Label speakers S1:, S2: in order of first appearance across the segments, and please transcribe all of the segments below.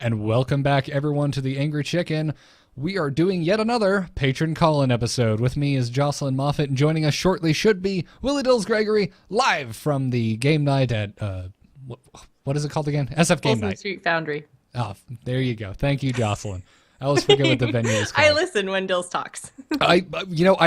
S1: And welcome back, everyone, to the Angry Chicken. We are doing yet another Patron call-in episode. With me is Jocelyn Moffat, and joining us shortly should be Willie Dills Gregory, live from the game night at, what is it called again? SF Game
S2: Folsom
S1: Night.
S2: Street Foundry.
S1: Oh, there you go. Thank you, Jocelyn. I always forget what the venue is called.
S2: I listen when Dills talks.
S1: I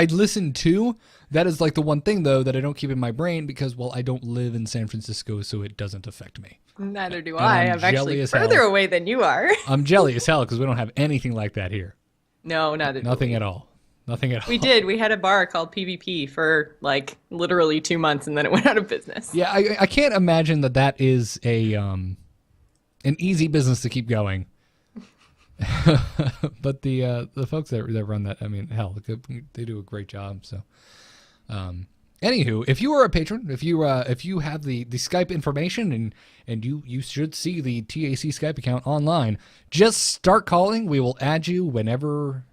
S1: listen too. That is like the one thing, though, that I don't keep in my brain because, well, I don't live in San Francisco, so it doesn't affect me.
S2: Neither do
S1: And
S2: I.
S1: I'm
S2: I'm actually
S1: jelly as
S2: further
S1: hell.
S2: away than you are.
S1: I'm jelly as hell because we don't have anything like that here.
S2: No, neither do
S1: Nothing
S2: we.
S1: at all. Nothing at all.
S2: We did. We had a bar called PvP for like literally 2 months, and then it went out of business.
S1: Yeah, I can't imagine that is a an easy business to keep going. But the folks that run that, I mean, hell, they do a great job. So, anywho, if you are a patron, if you have the Skype information and you should see the TAC Skype account online, just start calling. We will add you whenever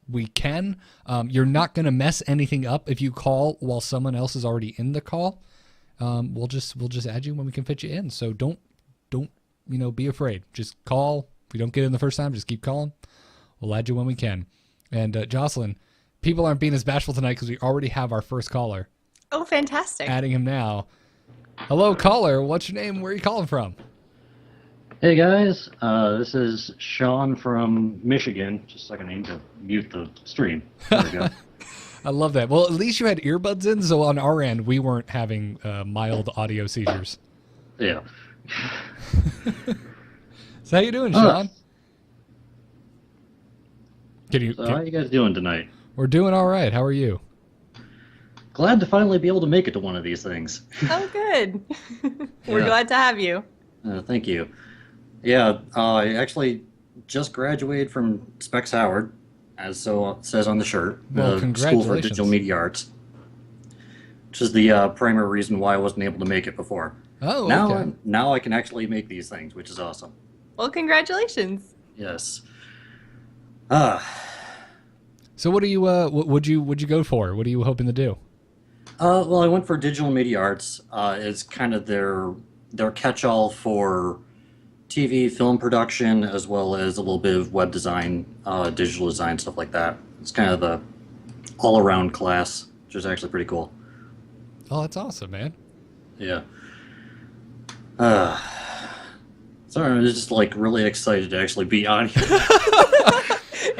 S1: we can. You're not going to mess anything up if you call while someone else is already in the call. We'll just add you when we can fit you in. So don't be afraid. Just call. If we don't get in the first time, just keep calling. We'll add you when we can. And Jocelyn, people aren't being as bashful tonight because we already have our first caller.
S2: Oh, fantastic.
S1: Adding him now. Hello, caller. What's your name? Where are you calling from?
S3: Hey guys, this is Sean from Michigan. Just a second, I need to mute the stream. There we go.
S1: I love that. Well, at least you had earbuds in, so on our end, we weren't having mild audio seizures.
S3: Yeah.
S1: So how you doing, Sean?
S3: How you guys doing tonight?
S1: We're doing all right. How are you?
S3: Glad to finally be able to make it to one of these things.
S2: Oh, good. We're
S3: Yeah.
S2: glad to have you.
S3: Thank you. Yeah, I actually just graduated from Specs Howard, as so says on the shirt.
S1: Well,
S3: School for
S1: congratulations.
S3: Digital Media Arts, which is the primary reason why I wasn't able to make it before.
S1: Oh, okay.
S3: Now I can actually make these things, which is awesome.
S2: Well, congratulations.
S3: Yes.
S1: So what do you would you go for? What are you hoping to do?
S3: Well, I went for Digital Media Arts. It's kind of their catch-all for TV, film production, as well as a little bit of web design, digital design, stuff like that. It's kind of the all-around class, which is actually pretty cool.
S1: Oh, that's awesome, man.
S3: Yeah. Sorry, I'm just like really excited to actually be on here.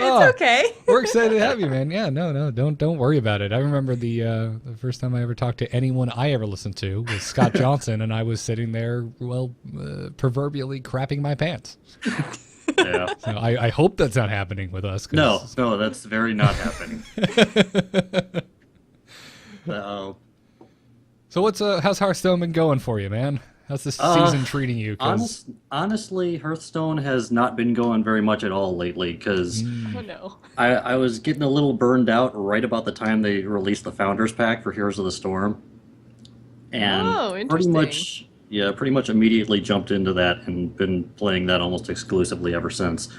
S1: Oh,
S2: Okay.
S1: we're excited to have you, man. Yeah, no, don't worry about it. I remember the first time I ever talked to anyone I ever listened to was Scott Johnson, and I was sitting there, proverbially crapping my pants.
S3: Yeah.
S1: So I hope that's not happening with us.
S3: No, that's very not happening. Uh,
S1: So how's Hearthstone been going for you, man? How's this season treating you? 'Cause-
S3: honestly, Hearthstone has not been going very much at all lately because
S2: Oh, no.
S3: I was getting a little burned out right about the time they released the Founders Pack for Heroes of the Storm. And
S2: Oh,
S3: pretty
S2: interesting.
S3: much immediately jumped into that and been playing that almost exclusively ever since.
S1: Yeah,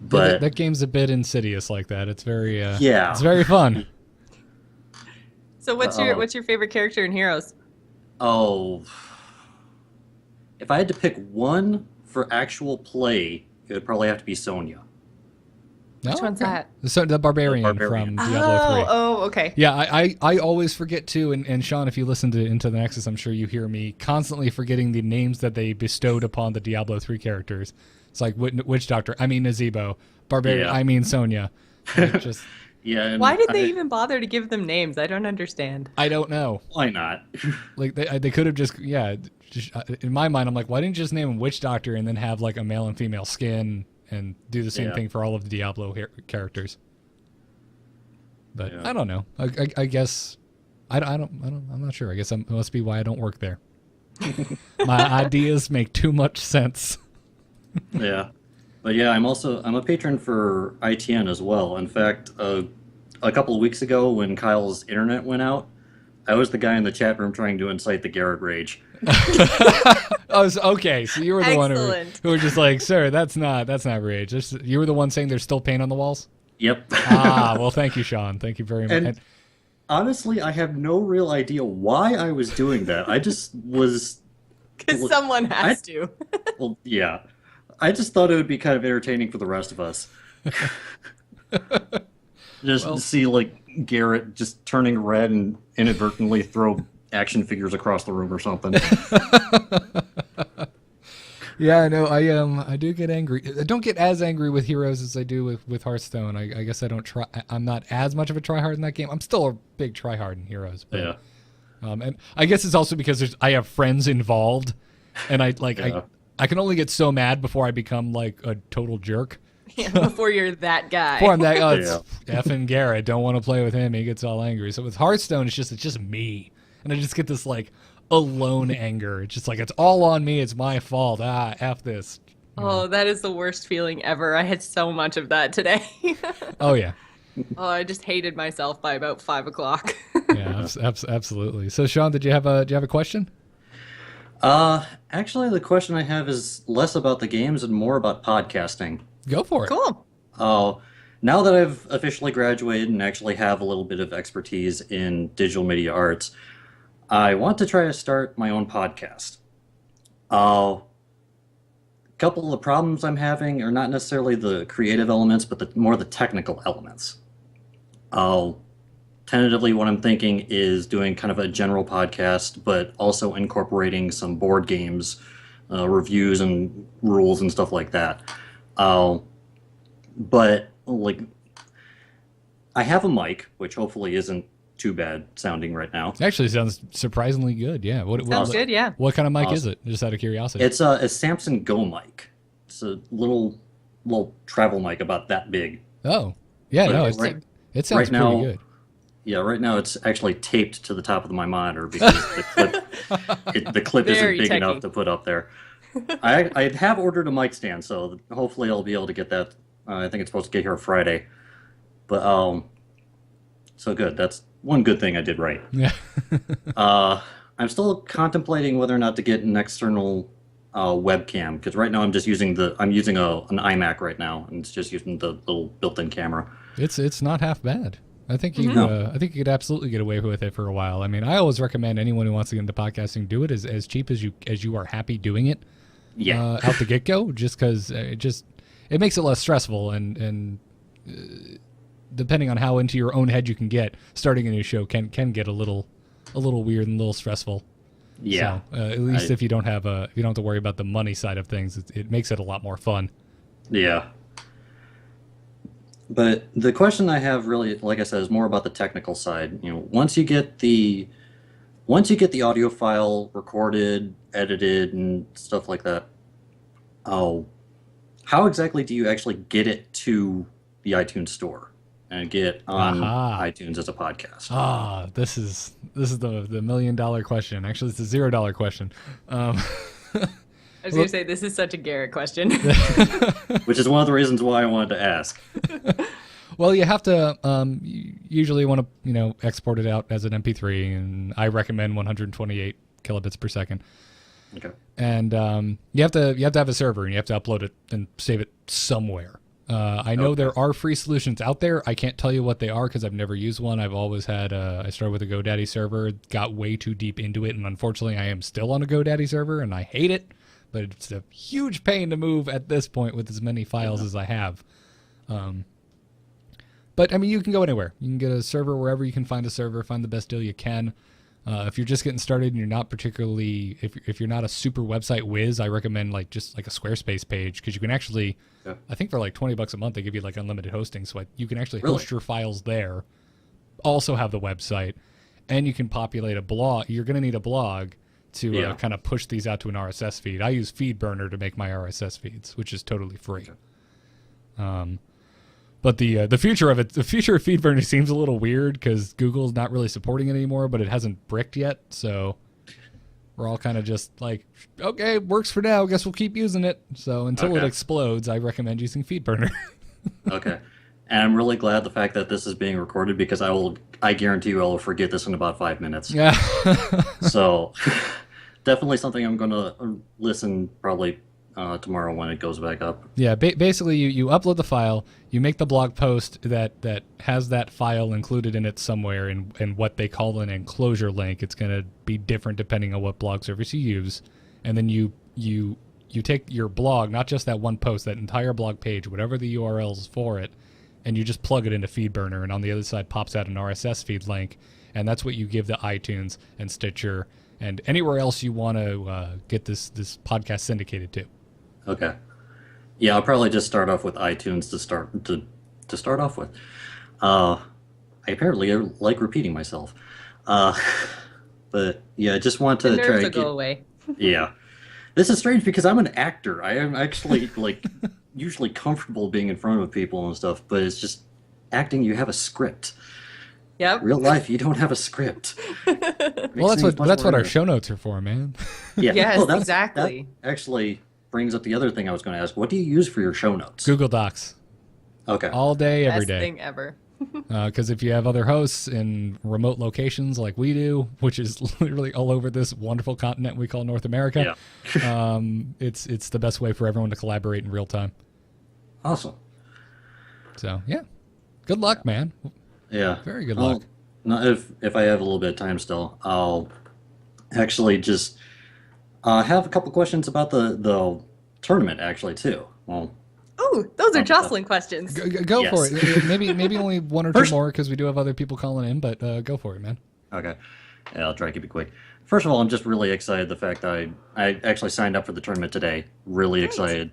S3: But
S1: that game's a bit insidious like that. It's very
S3: Yeah.
S1: it's very fun.
S2: So what's your favorite character in Heroes?
S3: oh, if I had to pick one for actual play, it would probably have to be Sonya.
S1: No?
S2: Which one's that?
S1: So the barbarian,
S3: The Barbarian.
S1: from Diablo 3.
S2: Oh, okay.
S1: Yeah, I always forget too, and Sean, if you listen to Into the Nexus, I'm sure you hear me constantly forgetting the names that they bestowed upon the Diablo 3 characters. It's like Witch Doctor, I mean Nazebo. Barbarian,
S3: Yeah.
S1: I mean Sonya. Like, just
S3: Yeah. And
S2: Why did they even bother to give them names? I don't understand.
S1: I don't know.
S3: Why not?
S1: Like they could have just in my mind, I'm like, why didn't you just name him Witch Doctor and then have like a male and female skin and do the same
S3: Yeah.
S1: thing for all of the Diablo characters? But
S3: Yeah.
S1: I don't know. I guess I'm not sure. I guess it must be why I don't work there. My ideas make too much sense.
S3: Yeah. But yeah, I'm a patron for ITN as well. In fact, a couple of weeks ago when Kyle's internet went out, I was the guy in the chat room trying to incite the Garrett Rage.
S1: Okay, so you were the one
S2: Excellent.
S1: who were just like, sir, that's not rage. You were the one saying there's still paint on the walls?
S3: Yep.
S1: Well, thank you, Sean. Thank you very much.
S3: And honestly, I have no real idea why I was doing that. I just was...
S2: Because someone has to.
S3: Well, yeah. I just thought it would be kind of entertaining for the rest of us. Just
S1: Well-
S3: to see like Garrett just turning red and inadvertently throw action figures across the room or something.
S1: Yeah, I know. I do get angry. I don't get as angry with Heroes as I do with Hearthstone. I guess I don't try. I'm not as much of a tryhard in that game. I'm still a big tryhard in Heroes. But,
S3: Yeah.
S1: and I guess it's also because I have friends involved, and
S3: Yeah.
S1: I can only get so mad before I become like a total jerk.
S2: Yeah, before you're that guy.
S1: Before I'm that, oh, it's effing Garrett. Don't want to play with him. He gets all angry. So with Hearthstone, it's just me, and I just get this like alone anger. It's just like it's all on me. It's my fault. F this.
S2: Oh, that is the worst feeling ever. I had so much of that today.
S1: Oh yeah,
S2: Oh, I just hated myself by about 5 o'clock.
S1: yeah, absolutely. So Sean, do you have a question?
S3: Actually, the question I have is less about the games and more about podcasting.
S1: Go for it.
S2: Cool.
S3: Now that I've officially graduated and actually have a little bit of expertise in digital media arts, I want to try to start my own podcast. A couple of the problems I'm having are not necessarily the creative elements, but more the technical elements. Tentatively, what I'm thinking is doing kind of a general podcast, but also incorporating some board games, reviews and rules and stuff like that. But like, I have a mic, which hopefully isn't too bad sounding right now.
S1: It actually sounds surprisingly good. Yeah.
S2: Sounds good, yeah.
S1: What kind of mic is it? Just out of curiosity.
S3: It's a Samson Go mic. It's a little travel mic about that big.
S1: Oh, yeah.
S3: But
S1: No, it sounds
S3: right now-
S1: pretty good.
S3: Yeah, right now it's actually taped to the top of my monitor because the clip isn't
S2: Very
S3: big enough
S2: techie.
S3: to put up there. I have ordered a mic stand, so hopefully I'll be able to get that. I think it's supposed to get here Friday. But so good. That's one good thing I did right.
S1: Yeah.
S3: I'm still contemplating whether or not to get an external webcam because right now I'm using an iMac right now and it's just using the little built-in camera.
S1: It's not half bad. I think you could absolutely get away with it for a while. I mean, I always recommend anyone who wants to get into podcasting do it as cheap as you are happy doing it.
S3: Yeah.
S1: Out the get go, just because it makes it less stressful and depending on how into your own head you can get, starting a new show can get a little weird and a little stressful.
S3: Yeah.
S1: So, at least if you don't have to worry about the money side of things, it makes it a lot more fun.
S3: Yeah. But the question I have really, like I said, is more about the technical side. You know, once you get the audio file recorded, edited, and stuff like that, how exactly do you actually get it to the iTunes store and get it on iTunes as a podcast?
S1: This is the $1 million question. Actually, it's a $0 question.
S2: I was going to say, this is such a Garrett question.
S3: Which is one of the reasons why I wanted to ask.
S1: Well, you have to you usually want to export it out as an MP3, and I recommend 128 kilobits per second.
S3: Okay.
S1: And you have to have a server, and you have to upload it and save it somewhere. I know there are free solutions out there. I can't tell you what they are because I've never used one. I've always had I started with a GoDaddy server, got way too deep into it, and unfortunately I am still on a GoDaddy server, and I hate it. But it's a huge pain to move at this point with as many files as I have. But I mean, you can go anywhere. You can get a server wherever you can find a server, find the best deal you can. If you're just getting started and you're not particularly, if you're not a super website whiz, I recommend just like a Squarespace page because you can actually, I think for like $20 a month, they give you like unlimited hosting. So you can actually host your files there, also have the website, and you can populate a blog. You're going to need a blog to kind of push these out to an RSS feed. I use FeedBurner to make my RSS feeds, which is totally free. But the future of FeedBurner seems a little weird because Google's not really supporting it anymore, but it hasn't bricked yet. So we're all kind of just like, okay, works for now. Guess we'll keep using it. So until it explodes, I recommend using FeedBurner.
S3: Okay. And I'm really glad the fact that this is being recorded because I guarantee you I will forget this in about 5 minutes.
S1: Yeah.
S3: So definitely something I'm going to listen probably tomorrow when it goes back up.
S1: Yeah, basically you upload the file, you make the blog post that has that file included in it somewhere in what they call an enclosure link. It's going to be different depending on what blog service you use. And then you you take your blog, not just that one post, that entire blog page, whatever the URL is for it, and you just plug it into FeedBurner, and on the other side pops out an RSS feed link, and that's what you give to iTunes and Stitcher and anywhere else you want to get this podcast syndicated to.
S3: Okay. Yeah, I'll probably just start off with iTunes to start off with. I apparently like repeating myself. But yeah, I just want to
S2: The
S3: try
S2: nerves
S3: to
S2: will go away.
S3: Yeah. This is strange because I'm an actor. I am actually like usually comfortable being in front of people and stuff, but it's just acting, you have a script.
S2: Yep.
S3: Real life, you don't have a script.
S1: Well, that's what our show notes are for, man.
S3: Yeah.
S2: Yes,
S3: Well,
S2: exactly.
S3: That actually brings up the other thing I was going to ask. What do you use for your show notes?
S1: Google Docs.
S3: Okay.
S1: All day, every
S2: Best
S1: day.
S2: thing ever.
S1: Because if you have other hosts in remote locations like we do, which is literally all over this wonderful continent we call North America, it's the best way for everyone to collaborate in real time.
S3: Awesome.
S1: So, yeah. Good luck, man.
S3: Yeah.
S1: Very good luck.
S3: No, if I have a little bit of time still, I'll actually just have a couple questions about the tournament actually too. Well,
S2: Oh, those are Jocelyn questions.
S1: Go
S3: Yes.
S1: for it. Maybe only one or
S3: First-
S1: two more because we do have other people calling in, but go for it, man.
S3: Okay. Yeah, I'll try to keep it quick. First of all, I'm just really excited the fact that I actually signed up for the tournament today. Really excited.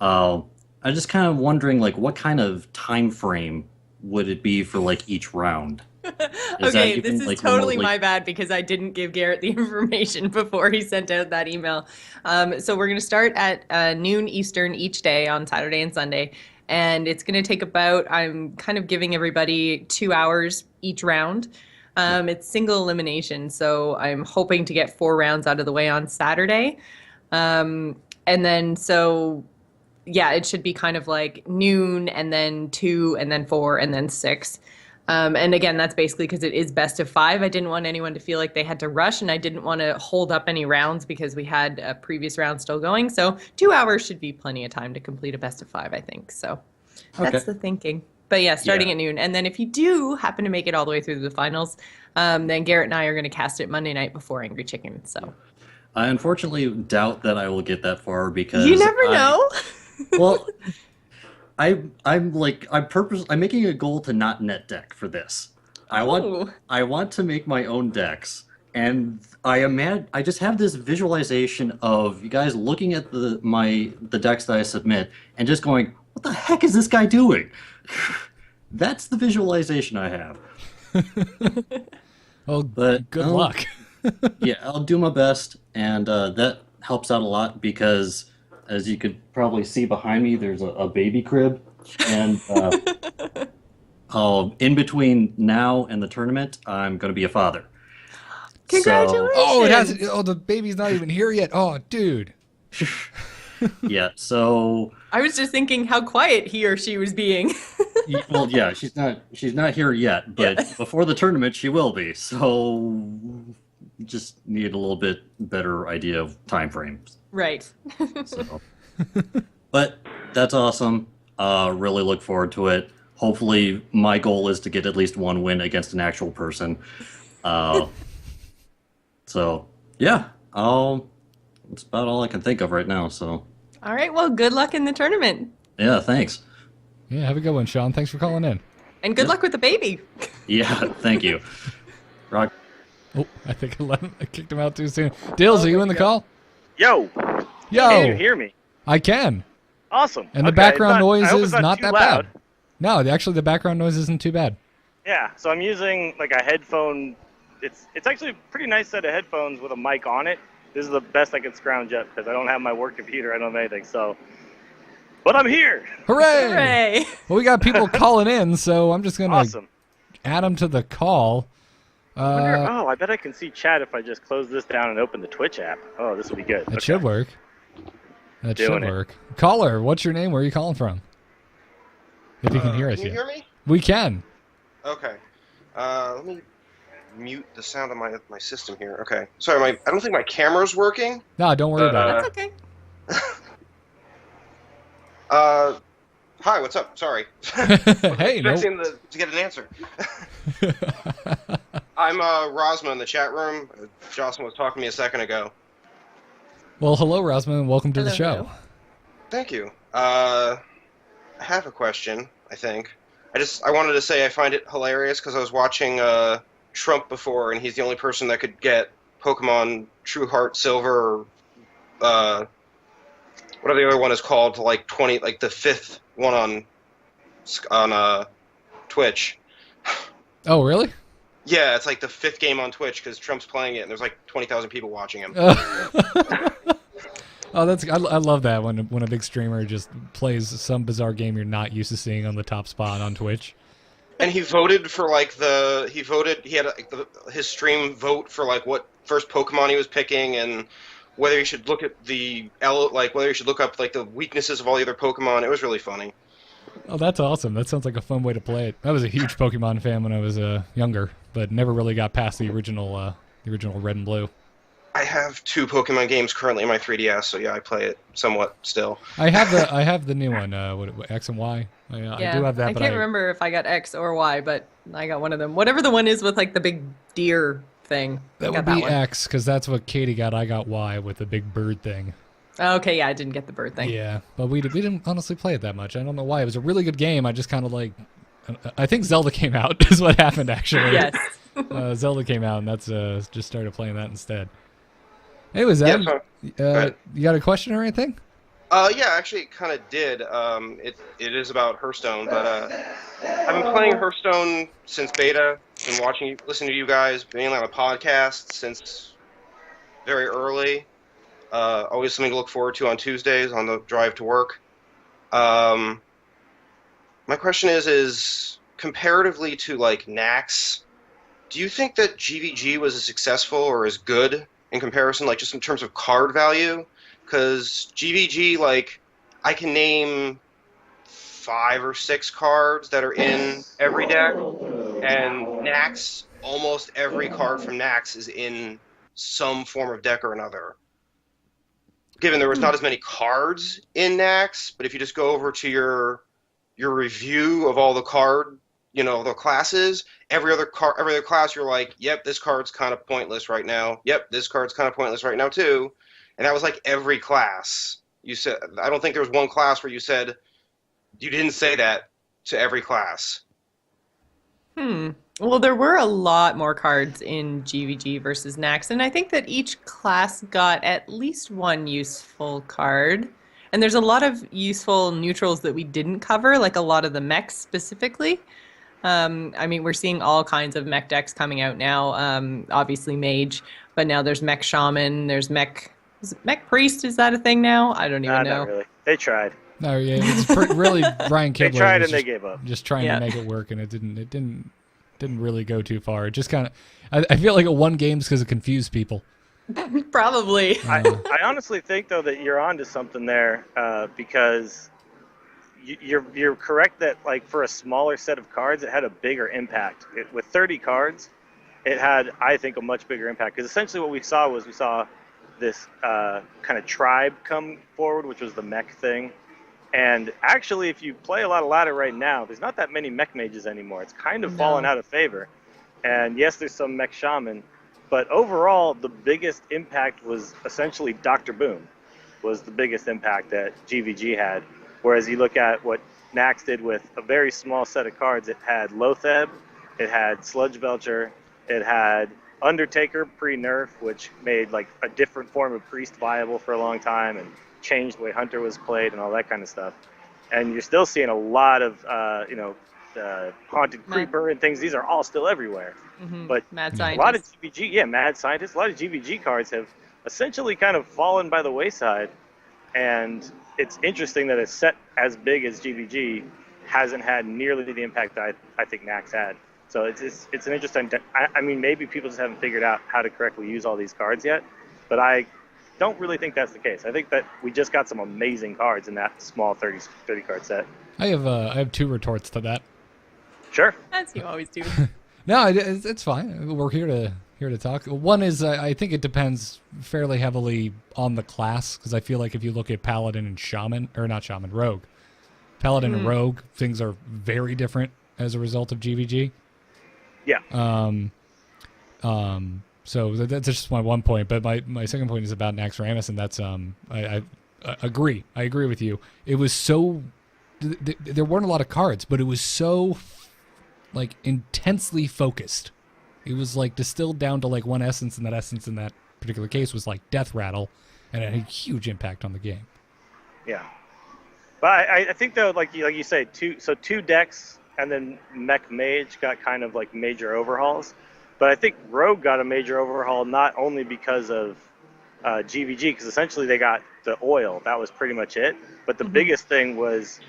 S3: I'm just kind of wondering, like, what kind of time frame would it be for, like, each round? Is that
S2: Okay,
S3: even,
S2: this is
S3: like,
S2: totally
S3: remotely-
S2: my bad because I didn't give Garrett the information before he sent out that email. So we're going to start at noon Eastern each day on Saturday and Sunday. And it's going to take I'm kind of giving everybody 2 hours each round. It's single elimination. So I'm hoping to get 4 rounds out of the way on Saturday. And then yeah, it should be kind of like noon and then 2 and then 4 and then 6. And again, that's basically because it is best of 5. I didn't want anyone to feel like they had to rush, and I didn't want to hold up any rounds because we had a previous round still going. So 2 hours should be plenty of time to complete a best of 5, I think. So that's the thinking. But yeah, starting at noon. And then if you do happen to make it all the way through the finals, then Garrett and I are going to cast it Monday night before Angry Chicken. So
S3: I unfortunately doubt that I will get that far because
S2: you never know.
S3: Well, I'm making a goal to not net deck for this. I want to make my own decks, and I just have this visualization of you guys looking at the decks that I submit and just going, "What the heck is this guy doing?" That's the visualization I have.
S1: Well,
S3: But
S1: good luck.
S3: Yeah, I'll do my best, and that helps out a lot because, as you could probably see behind me, there's a baby crib, and in between now and the tournament, I'm going to be a father.
S2: Congratulations.
S1: Oh, the baby's not even here yet. Oh, dude.
S3: Yeah, so
S2: I was just thinking how quiet he or she was being.
S3: well, yeah, she's not here yet, but before the tournament, she will be. So just need a little bit better idea of time frames.
S2: Right.
S3: So. But that's awesome. Really look forward to it. Hopefully, my goal is to get at least one win against an actual person. So yeah, that's about all I can think of right now. So
S2: All right. Well, good luck in the tournament.
S3: yeah, thanks.
S1: Yeah, have a good one, Sean. Thanks for calling in.
S2: And good luck with the baby.
S3: Yeah, thank you. Rock.
S1: Oh, I think I kicked him out too soon. Dills, are you in the call?
S4: Yo,
S1: Yo,
S4: can you hear me?
S1: I can.
S4: Awesome.
S1: And the
S4: Okay,
S1: background
S4: I
S1: noise
S4: hope
S1: is
S4: it's
S1: not
S4: too
S1: that
S4: loud.
S1: bad. No, actually, the background noise isn't too bad.
S4: Yeah, so I'm using like a headphone. It's actually a pretty nice set of headphones with a mic on it. This is the best I can scrounge up because I don't have my work computer. I don't have anything. So, but I'm here.
S1: Hooray!
S2: Hooray.
S1: Well, we got people calling in, so I'm just going to
S4: Awesome.
S1: add them to the call.
S4: I bet I can see chat if I just close this down and open the Twitch app. Oh, this will be good.
S1: That should work. That
S4: Doing
S1: should
S4: it.
S1: work. Caller, what's your name? Where are you calling from? If you can hear us
S5: Can you
S1: yet.
S5: hear me?
S1: We can.
S5: Okay. Let me mute the sound of my system here. Okay. Sorry, I don't think my camera's working.
S1: No, don't worry about
S2: That's okay.
S5: Hi, what's up? Sorry.
S1: it. Hey, no.
S5: Expecting to get an answer. I'm Rosma in the chat room. Jocelyn was talking to me a second ago.
S1: Well, hello, Rosman, and welcome to the show.
S2: Hello.
S5: Thank you. I have a question, I think. I wanted to say I find it hilarious because I was watching Trump before, and he's the only person that could get Pokemon True Heart Silver, or whatever the other one is called, to like 20, like the 5th one on Twitch.
S1: Oh, really?
S5: Yeah, it's like the 5th game on Twitch because Trump's playing it, and there's like 20,000 people watching him.
S1: Oh, I love that when a big streamer just plays some bizarre game you're not used to seeing on the top spot on Twitch.
S5: And he voted for like he had like his stream vote for like what first Pokemon he was picking and whether you should look at whether you should look up like the weaknesses of all the other Pokemon. It was really funny.
S1: Oh, that's awesome. That sounds like a fun way to play it. I was a huge Pokemon fan when I was younger, but never really got past the original Red and Blue.
S5: I have 2 Pokemon games currently in my 3DS, so yeah, I play it somewhat still.
S1: I have the new one, what, X and Y. I do have that.
S2: I
S1: but
S2: can't remember if I got X or Y, but I got one of them. Whatever the one is with like the big deer thing.
S1: That
S2: I
S1: would
S2: got
S1: be
S2: that one.
S1: X, because that's what Katie got. I got Y with the big bird thing.
S2: Okay, yeah, I didn't get the bird thing.
S1: Yeah, but we didn't honestly play it that much. I don't know why. It was a really good game. I just kind of like... I think Zelda came out is what happened, actually.
S2: Yes.
S1: Zelda came out, and that's just started playing that instead. Anyways, Ed,
S5: Yeah,
S1: you got a question or anything?
S5: Yeah, actually, it kind of did. It is about Hearthstone, but I've been playing Hearthstone since beta. Been listening to you guys, mainly on a podcast since very early. Always something to look forward to on Tuesdays on the drive to work. My question is comparatively to like Nax, do you think that GVG was as successful or as good in comparison, like just in terms of card value? Because GVG, like, I can name 5 or 6 cards that are in every deck, and Nax, almost every card from Nax is in some form of deck or another. Given there was not as many cards in Nax, but if you just go over to your review of all the the classes, every other class you're like, yep, this card's kind of pointless right now. Yep, this card's kind of pointless right now too. And that was like every class. You said, I don't think there was one class where you said you didn't say that to every class.
S2: Well, there were a lot more cards in GVG versus Nax, and I think that each class got at least one useful card. And there's a lot of useful neutrals that we didn't cover, like a lot of the mechs specifically. I mean, we're seeing all kinds of mech decks coming out now. Obviously Mage, but now there's Mech Shaman, there's Mech Priest. Is that a thing now? I don't even know.
S4: Not really. They tried.
S1: No, yeah, it's really Brian Kibler.
S4: They tried
S1: was
S4: and they gave up.
S1: Just trying to make it work, and it didn't really go too far. It just kind of, I feel like it won games because it confused people.
S2: Probably.
S4: I honestly think though that you're onto something there, because you're correct that like for a smaller set of cards, it had a bigger impact. With 30 cards, it had, I think, a much bigger impact, because essentially what we saw this kind of tribe come forward, which was the mech thing. And actually, if you play a lot of ladder right now, there's not that many mech mages anymore. It's kind of fallen out of favor. And yes, there's some mech shaman, but overall, the biggest impact was essentially Dr. Boom was the biggest impact that GVG had. Whereas you look at what Nax did with a very small set of cards, it had Lotheb, it had Sludge Belcher, it had Undertaker pre-nerf, which made like a different form of priest viable for a long time and changed the way Hunter was played and all that kind of stuff. And you're still seeing a lot of Haunted Creeper and things. These are all still everywhere. But
S2: Mad
S4: a lot of GVG, Mad Scientist, a lot of GVG cards have essentially kind of fallen by the wayside. And it's interesting that a set as big as GVG hasn't had nearly the impact that I think Nax had. So it's an interesting. I mean, maybe people just haven't figured out how to correctly use all these cards yet, but I don't really think that's the case. I think that we just got some amazing cards in that small 30 card set.
S1: I have 2 retorts to that.
S4: Sure.
S2: As you always do.
S1: No, it's fine. We're here to talk. One is I think it depends fairly heavily on the class, because I feel like if you look at Paladin and Shaman, or not Shaman, Rogue, Paladin and Rogue, things are very different as a result of GVG.
S4: Yeah.
S1: So that's just my one point. But my second point is about Nax Ramus, and that's I agree. I agree with you. It was so there weren't a lot of cards, but it was so like intensely focused. It was like distilled down to like one essence, and that essence in that particular case was like Death Rattle, and it had a huge impact on the game.
S4: Yeah. But I think though, like you say, two decks and then Mech Mage got kind of like major overhauls. But I think Rogue got a major overhaul not only because of GVG, because essentially they got the oil. That was pretty much it. But the biggest thing was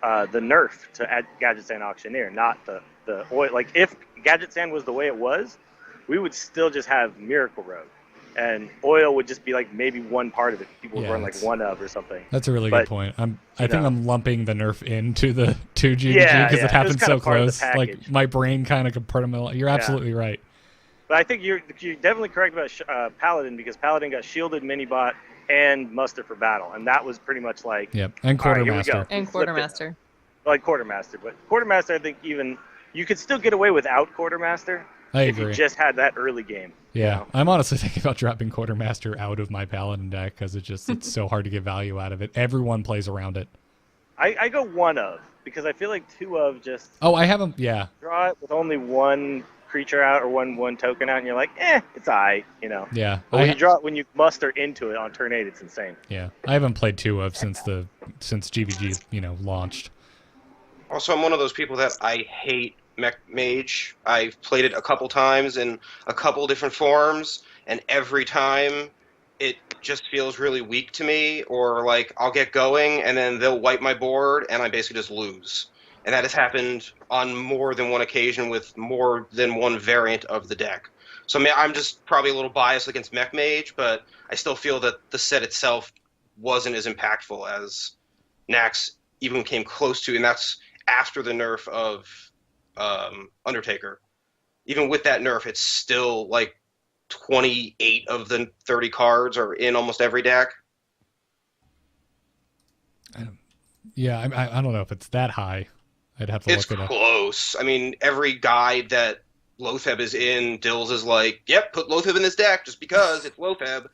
S4: the nerf to Gadget Stand Auctioneer, not the oil. Like if Gadget Stand was the way it was, we would still just have Miracle Rogue. And oil would just be like maybe one part of it. People would run like one of or something.
S1: That's a really good point. I think I'm lumping the nerf into the 2 GVG because it happened so close. Like my brain kind of compartmentalized. You're absolutely right.
S4: But I think you're definitely correct about Paladin, because Paladin got shielded, minibot, and muster for battle, and that was pretty much like
S1: and Quartermaster.
S4: Right,
S2: and Quartermaster.
S4: Like Quartermaster, but Quartermaster I think even you could still get away without Quartermaster.
S1: I
S4: if
S1: agree.
S4: you just had that early game.
S1: Yeah,
S4: you know?
S1: I'm honestly thinking about dropping Quartermaster out of my Paladin deck because it's so hard to get value out of it. Everyone plays around it.
S4: I go one of, because I feel like two of just
S1: I have them. Yeah,
S4: draw it with only one creature out or one token out, and you're like, it's alright, you know.
S1: Yeah.
S4: But when you muster into it on turn 8, it's insane.
S1: Yeah, I haven't played 2 of since GVG launched.
S5: Also, I'm one of those people that I hate Mech Mage. I've played it a couple times in a couple different forms, and every time it just feels really weak to me, or like I'll get going and then they'll wipe my board and I basically just lose. And that has happened on more than one occasion with more than one variant of the deck. So I'm just probably a little biased against Mech Mage, but I still feel that the set itself wasn't as impactful as Nax even came close to, and that's after the nerf of Undertaker. Even with that nerf, it's still like 28 of the 30 cards are in almost every deck.
S1: I don't know if it's that high. I'd have to look it up.
S5: It's close. I mean, every guide that Lotheb is in, Dills is like, yep, put Lotheb in this deck just because it's Lotheb.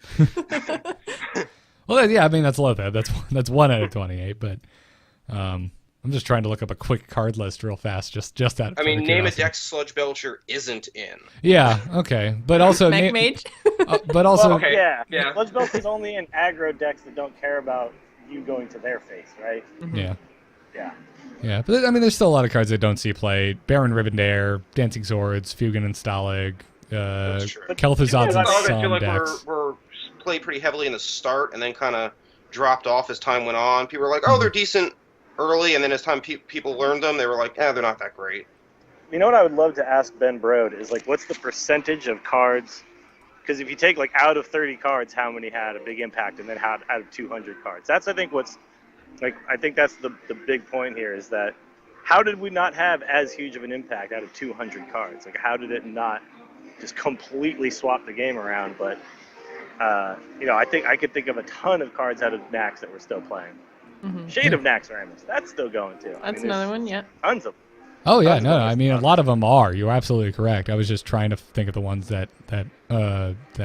S1: Well, yeah, I mean, that's Lotheb. That's 1 out of 28, but I'm just trying to look up a quick card list real fast, just out of
S5: name
S1: curiosity.
S5: a deck Sludge Belcher isn't in.
S1: Yeah, okay. But also...
S2: Mech Mage?
S1: but also...
S5: okay. Yeah.
S4: Sludge Belcher's only in aggro decks that don't care about you going to their face, right?
S1: Yeah.
S4: Yeah.
S1: Yeah, but I mean, there's still a lot of cards that don't see play. Baron Rivendare, Dancing Swords, Fugan and Stalag, Kel'Thuzad's and
S5: I
S1: some
S5: feel like
S1: decks.
S5: we're played pretty heavily in the start and then kind of dropped off as time went on. People were like, oh, they're decent early, and then as time people learned them, they were like, they're not that great.
S4: You know what I would love to ask Ben Brode is, like, what's the percentage of cards? Because if you take, like, out of 30 cards, how many had a big impact, and then out of 200 cards? That's, I think, I think that's the big point here, is that how did we not have as huge of an impact out of 200 cards? Like, how did it not just completely swap the game around? But, I think I could think of a ton of cards out of Nax that we're still playing.
S2: Mm-hmm.
S4: Shade of Nax Ramus, that's still going too.
S2: That's another one, yeah.
S4: Tons of them.
S1: Oh yeah, no, I mean a lot of them are. You're absolutely correct. I was just trying to think of the ones that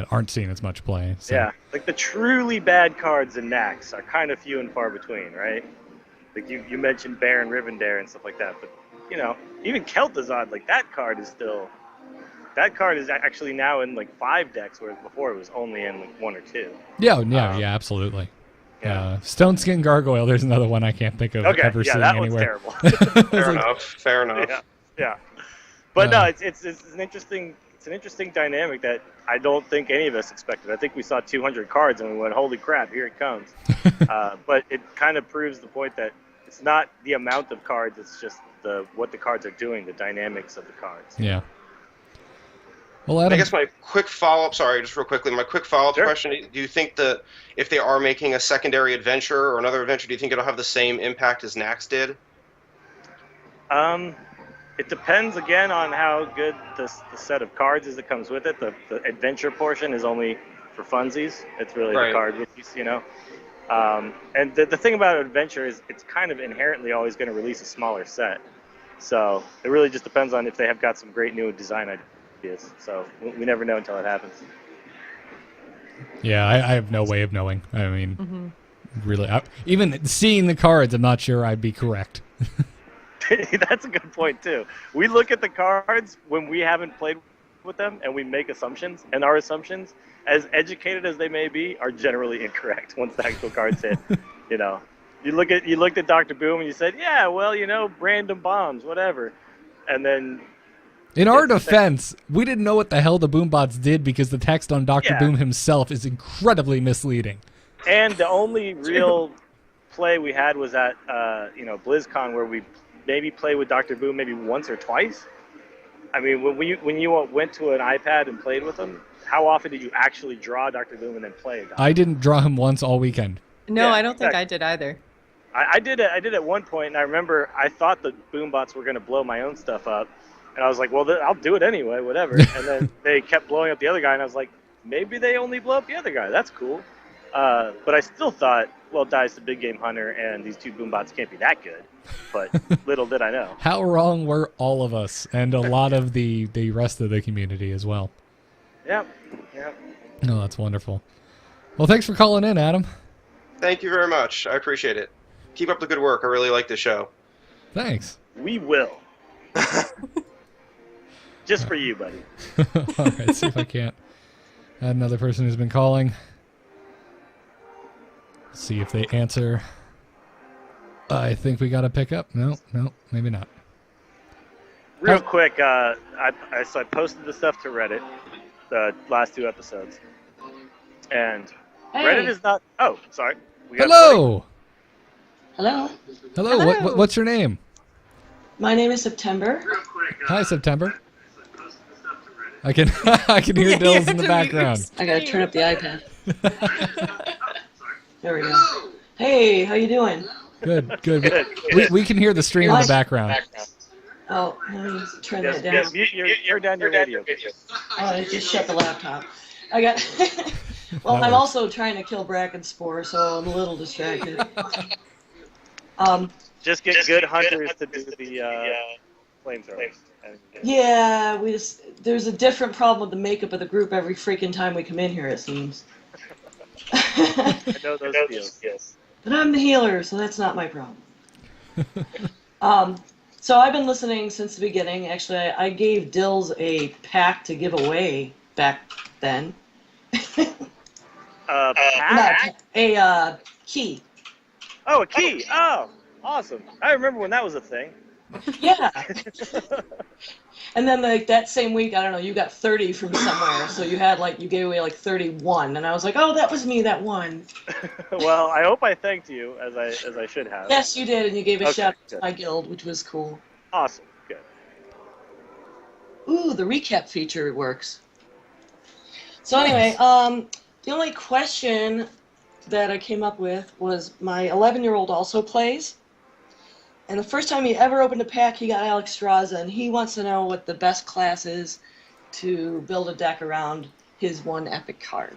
S1: aren't seeing as much play. So.
S4: Yeah, like the truly bad cards in Nax are kind of few and far between, right? Like you mentioned Baron Rivendare and stuff like that, but even Kel'Thuzad, like that card is actually now in like 5 decks, whereas before it was only in like 1 or 2.
S1: Yeah, absolutely.
S4: Yeah.
S1: Stone Skin Gargoyle. There's another one I can't think of ever seeing
S4: that
S1: anywhere.
S4: One's terrible.
S5: Fair enough.
S4: Yeah. But no, it's an interesting dynamic that I don't think any of us expected. I think we saw 200 cards and we went, holy crap, here it comes. But it kind of proves the point that it's not the amount of cards; it's just what the cards are doing, the dynamics of the cards.
S1: Yeah. Well, Adam,
S5: I guess my quick follow-up, question, do you think that if they are making a secondary adventure or another adventure, do you think it'll have the same impact as Nax did?
S4: It depends, again, on how good the set of cards is that comes with it. The adventure portion is only for funsies. It's really the card release, And the thing about adventure is it's kind of inherently always going to release a smaller set. So it really just depends on if they have got some great new design So we never know until it happens.
S1: Yeah, I have no way of knowing. I mean, really, even seeing the cards, I'm not sure I'd be correct.
S4: That's a good point too. We look at the cards when we haven't played with them, and we make assumptions. And our assumptions, as educated as they may be, are generally incorrect once the actual cards hit. You know, you looked at Dr. Boom and you said, yeah, well, random bombs, whatever, and then.
S1: In our defense, we didn't know what the hell the Boombots did because the text on Dr. Boom himself is incredibly misleading.
S4: And the only real play we had was at BlizzCon, where we maybe played with Dr. Boom maybe once or twice. I mean, when you went to an iPad and played with him, how often did you actually draw Dr. Boom and then play Dr.
S1: I didn't draw him once all weekend.
S2: No, I don't think I did either.
S4: I did at one point, and I remember I thought the Boombots were going to blow my own stuff up. And I was like, well, I'll do it anyway, whatever. And then they kept blowing up the other guy, and I was like, maybe they only blow up the other guy. That's cool. But I still thought, well, Die's the big game hunter, and these two Boombots can't be that good. But little did I know.
S1: How wrong were all of us, and a lot of the rest of the community as well.
S4: Yep.
S1: No, that's wonderful. Well, thanks for calling in, Adam.
S5: Thank you very much. I appreciate it. Keep up the good work. I really like the show.
S1: Thanks.
S4: We will. Just for you, buddy.
S1: All right, see if I can't add another person who's been calling. See if they answer. I think we got to pick up. No, maybe not.
S4: Real quick, I posted the stuff to Reddit, the last 2 episodes. And Reddit is not... Oh, sorry.
S1: Hello!
S6: Hello.
S1: Hello. What's your name?
S6: My name is September.
S1: Hi, September. I can hear Dills in the background.
S6: I gotta turn up the iPad. There we go. Hey, how you doing?
S1: Good. We can hear the stream in the background.
S6: Oh, let me turn that down.
S4: You're down your radio.
S6: Oh, I just shut the laptop. I got. Well, I'm also trying to kill bracken spore, so I'm a little distracted.
S4: Just get good hunters to do the flamethrowers.
S6: Yeah, there's a different problem with the makeup of the group every freaking time we come in here, it seems.
S4: I know those feels. Yes.
S6: But I'm the healer, so that's not my problem. So I've been listening since the beginning. Actually, I gave Dills a pack to give away back then.
S4: Pack?
S6: A key.
S4: Oh, a key. Oh, awesome. I remember when that was a thing.
S6: Yeah. And then that same week, I don't know, you got 30 from somewhere, so you gave away 31, and I was like, oh, that was me that won.
S4: Well, I hope I thanked you as I should have.
S6: Yes, you did, and you gave a shout out to my guild, which was cool.
S4: Awesome, good.
S6: Ooh, the recap feature works. So anyway, the only question that I came up with was my 11-year-old also plays. And the first time he ever opened a pack, he got Alex Straza, and he wants to know what the best class is to build a deck around his one epic card.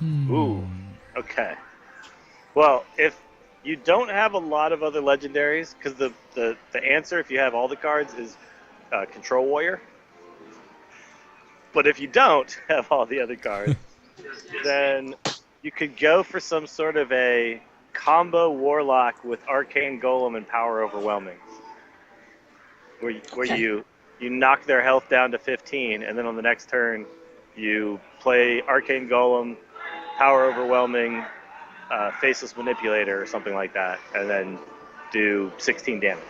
S4: Ooh, okay. Well, if you don't have a lot of other legendaries, because the answer, if you have all the cards, is Control Warrior. But if you don't have all the other cards, then you could go for some sort of a combo Warlock with Arcane Golem and Power Overwhelming, where you knock their health down to 15, and then on the next turn you play Arcane Golem, Power Overwhelming, Faceless Manipulator or something like that, and then do 16 damage.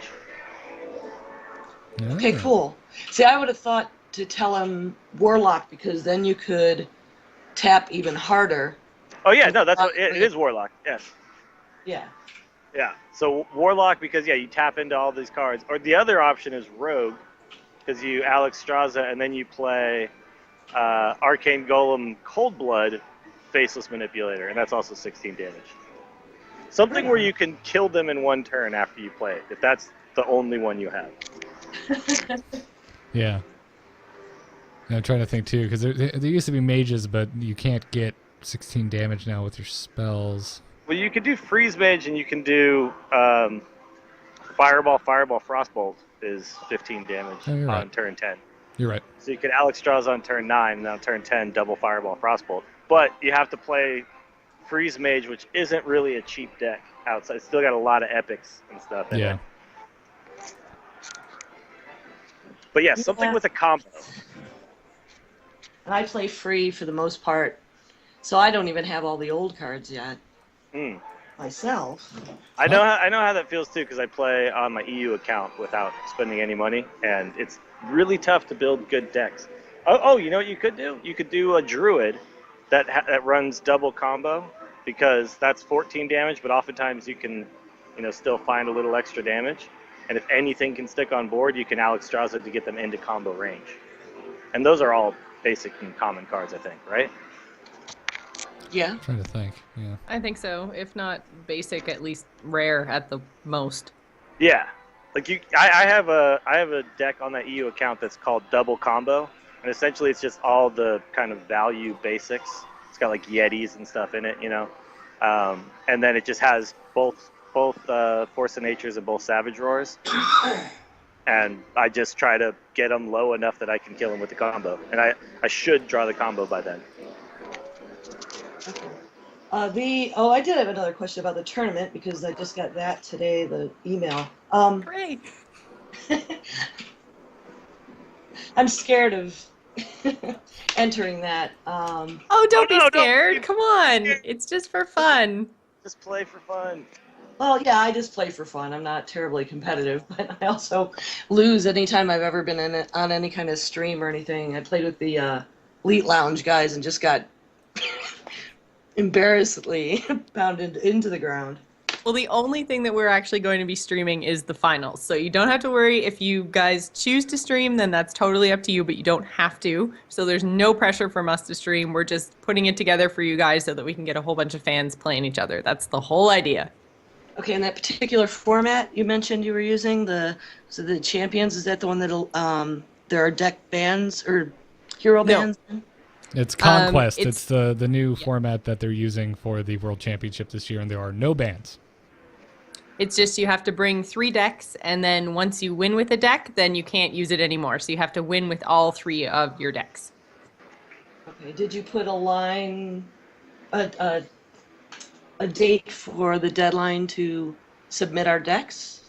S6: Okay, cool. See, I would have thought to tell him Warlock, because then you could tap even harder.
S4: Oh yeah, no, that's what, it is Warlock. Yes.
S6: Yeah.
S4: Yeah. So Warlock, because you tap into all these cards. Or the other option is Rogue, because you Alex Straza and then you play Arcane Golem Cold Blood, Faceless Manipulator, and that's also 16 damage. Something where you can kill them in one turn after you play it, if that's the only one you have.
S1: Yeah. I'm trying to think too, because there used to be mages, but you can't get 16 damage now with your spells.
S4: Well, you can do Freeze Mage, and you can do Fireball, Frostbolt is 15 damage on turn 10.
S1: You're right.
S4: So you could Alex draws on turn 9, and on turn 10, double Fireball, Frostbolt. But you have to play Freeze Mage, which isn't really a cheap deck outside. It's still got a lot of epics and stuff in it. But yeah, something with a combo.
S6: And I play free for the most part, so I don't even have all the old cards yet. Myself.
S4: I know how that feels too, because I play on my EU account without spending any money, and it's really tough to build good decks. Oh, you know what you could do? You could do a Druid that runs double combo, because that's 14 damage, but oftentimes you can, still find a little extra damage. And if anything can stick on board, you can Alex Straza to get them into combo range. And those are all basic and common cards, I think, right?
S6: Yeah.
S1: I'm trying to think. Yeah.
S2: I think so. If not basic, at least rare at the most.
S4: Yeah. Like I have a deck on that EU account that's called Double Combo, and essentially it's just all the kind of value basics. It's got like Yetis and stuff in it, and then it just has both Force of Natures and both Savage Roars. And I just try to get them low enough that I can kill them with the combo, and I should draw the combo by then.
S6: Okay. I did have another question about the tournament, because I just got that today, the email.
S2: Great.
S6: I'm scared of entering that.
S2: Don't be scared. Come on. It's just for fun.
S4: Just play for fun.
S6: Well, yeah, I just play for fun. I'm not terribly competitive, but I also lose anytime I've ever been on any kind of stream or anything. I played with the Elite Lounge guys and just got embarrassedly pounded into the ground.
S2: Well, the only thing that we're actually going to be streaming is the finals. So you don't have to worry. If you guys choose to stream, then that's totally up to you, but you don't have to. So there's no pressure from us to stream. We're just putting it together for you guys so that we can get a whole bunch of fans playing each other. That's the whole idea.
S6: Okay, and that particular format you mentioned you were using, the champions, is that the one that'll there are deck bans or hero bans? No.
S1: It's Conquest. It's the new format that they're using for the World Championship this year, and there are no bans.
S2: It's just you have to bring 3 decks, and then once you win with a deck, then you can't use it anymore. So you have to win with all 3 of your decks.
S6: Okay, did you put a line, a date for the deadline to submit our decks?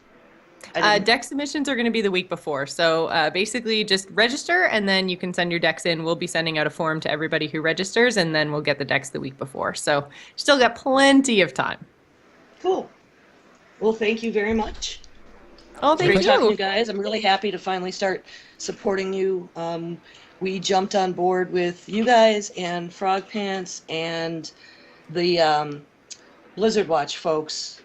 S2: Deck submissions are going to be the week before. So basically just register, and then you can send your decks in. We'll be sending out a form to everybody who registers, and then we'll get the decks the week before. So still got plenty of time.
S6: Cool. Well, thank you very much.
S2: Oh, thank you.
S6: Great talking to you guys. I'm really happy to finally start supporting you. We jumped on board with you guys and Frog Pants and the Blizzard Watch folks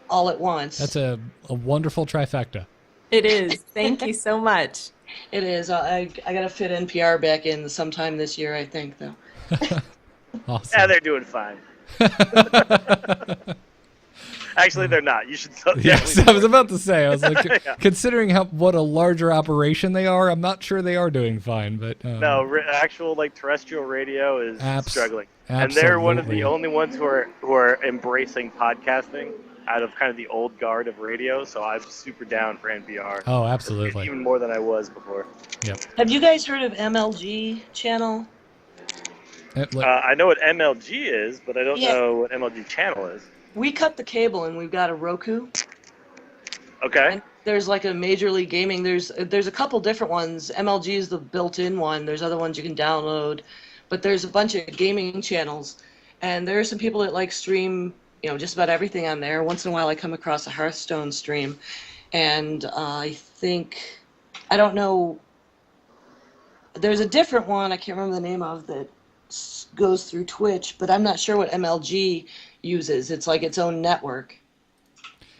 S6: all at once.
S1: That's a wonderful trifecta.
S2: It is. Thank you so much.
S6: It is. I got to fit NPR back in sometime this year, I think, though.
S1: Awesome.
S4: Yeah, they're doing fine. Actually, they're not. You should.
S1: Yes, I was about to say. I was like, yeah. Considering what a larger operation they are, I'm not sure they are doing fine. But
S4: no, actual terrestrial radio is struggling, and
S1: absolutely.
S4: they're one of the only ones who are embracing podcasting out of kind of the old guard of radio. So I'm super down for NPR.
S1: Oh, absolutely.
S4: Even more than I was before.
S1: Yep.
S6: Have you guys heard of MLG channel?
S4: I know what MLG is, but I don't know what MLG channel is.
S6: We cut the cable and we've got a Roku.
S4: Okay.
S6: And there's like a Major League Gaming. There's a couple different ones. MLG is the built-in one. There's other ones you can download, but there's a bunch of gaming channels, and there are some people that stream, just about everything on there. Once in a while, I come across a Hearthstone stream, and I don't know. There's a different one I can't remember the name of that goes through Twitch, but I'm not sure what MLG uses. It's like its own network.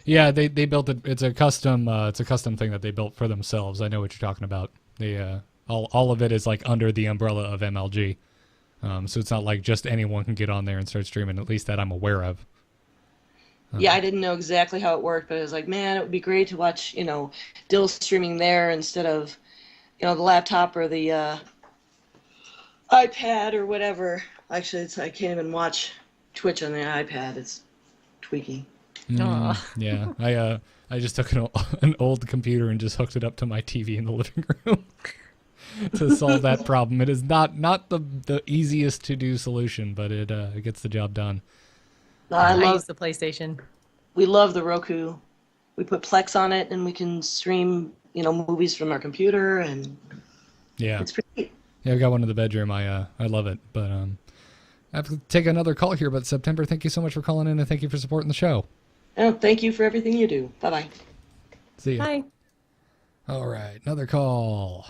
S1: Yeah, they built it. It's a custom thing that they built for themselves. I know what you're talking about. They all of it is under the umbrella of MLG. So it's not like just anyone can get on there and start streaming, at least that I'm aware of.
S6: Yeah, I didn't know exactly how it worked, but I was like, man, it would be great to watch, Dill streaming there instead of, the laptop or the iPad or whatever. Actually, I can't even watch Twitch on the iPad. It's tweaky.
S1: Yeah, I just took an old computer and just hooked it up to my TV in the living room. to solve that problem. It is not the easiest to do solution, but it gets the job done.
S2: I use the PlayStation.
S6: We love the Roku. We put Plex on it, and we can stream, movies from our computer, and
S1: Yeah,
S6: it's pretty.
S1: yeah, I've got one in the bedroom. I love it, but I have to take another call here. But September, thank you so much for calling in, and thank you for supporting the show.
S6: Oh, thank you for everything you do. Bye-bye.
S1: See ya.
S2: Hi.
S1: All right, another call.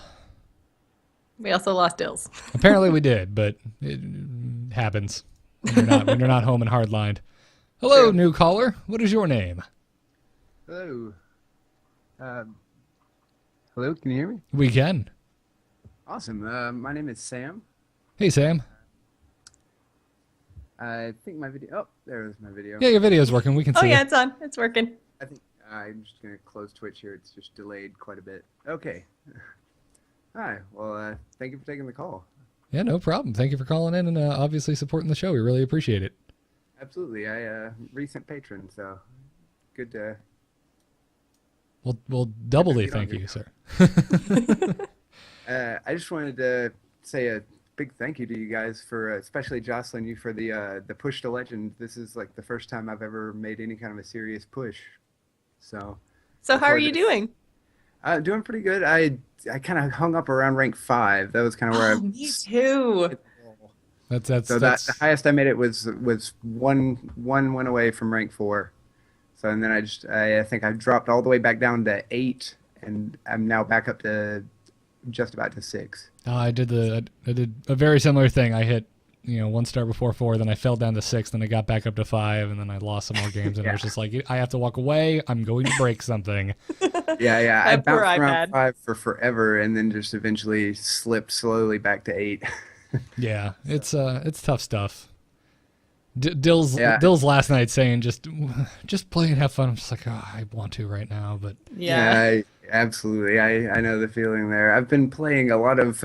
S2: We also lost Dills.
S1: Apparently we did, but it happens when you're not home and hardlined. Hello, new caller. What is your name?
S7: Hello. Hello, can you hear me?
S1: We can.
S7: Awesome. My name is Sam.
S1: Hey, Sam.
S7: I think my video. Oh, there's my video.
S1: Yeah, your video's working. We can see
S2: Oh yeah,
S1: it.
S2: it's on. It's working.
S7: I think I'm just gonna close Twitch here. It's just delayed quite a bit. Okay. Hi. Well, thank you for taking the call.
S1: Yeah, no problem. Thank you for calling in and obviously supporting the show. We really appreciate it.
S7: Absolutely. I recent patron, so good to.
S1: We'll doubly
S7: Good to
S1: thank
S7: get on
S1: you, sir.
S7: I just wanted to say a big thank you to you guys for, especially Jocelyn, you for the push to legend. This is like the first time I've ever made any kind of a serious push. So
S2: So how are you doing?
S7: Doing pretty good. I kind of hung up around rank 5. That was kind of where I.
S2: Me too.
S1: That's
S7: So the highest I made it was one went away from rank 4. So and then I think I dropped all the way back down to 8, and I'm now back up to just about to 6.
S1: I did a very similar thing. I hit 1 star before 4, then I fell down to 6, then I got back up to 5, and then I lost some more games, and I was just like, I have to walk away. I'm going to break something.
S7: Yeah. I
S2: That poor
S7: bounced around
S2: iPad.
S7: 5 for forever, and then just eventually slipped slowly back to 8.
S1: Yeah, it's tough stuff. Dill's
S7: Yeah.
S1: last night saying just play and have fun. I'm just like, I want to right now, but
S2: Yeah.
S7: Absolutely. I know the feeling there. I've been playing a lot of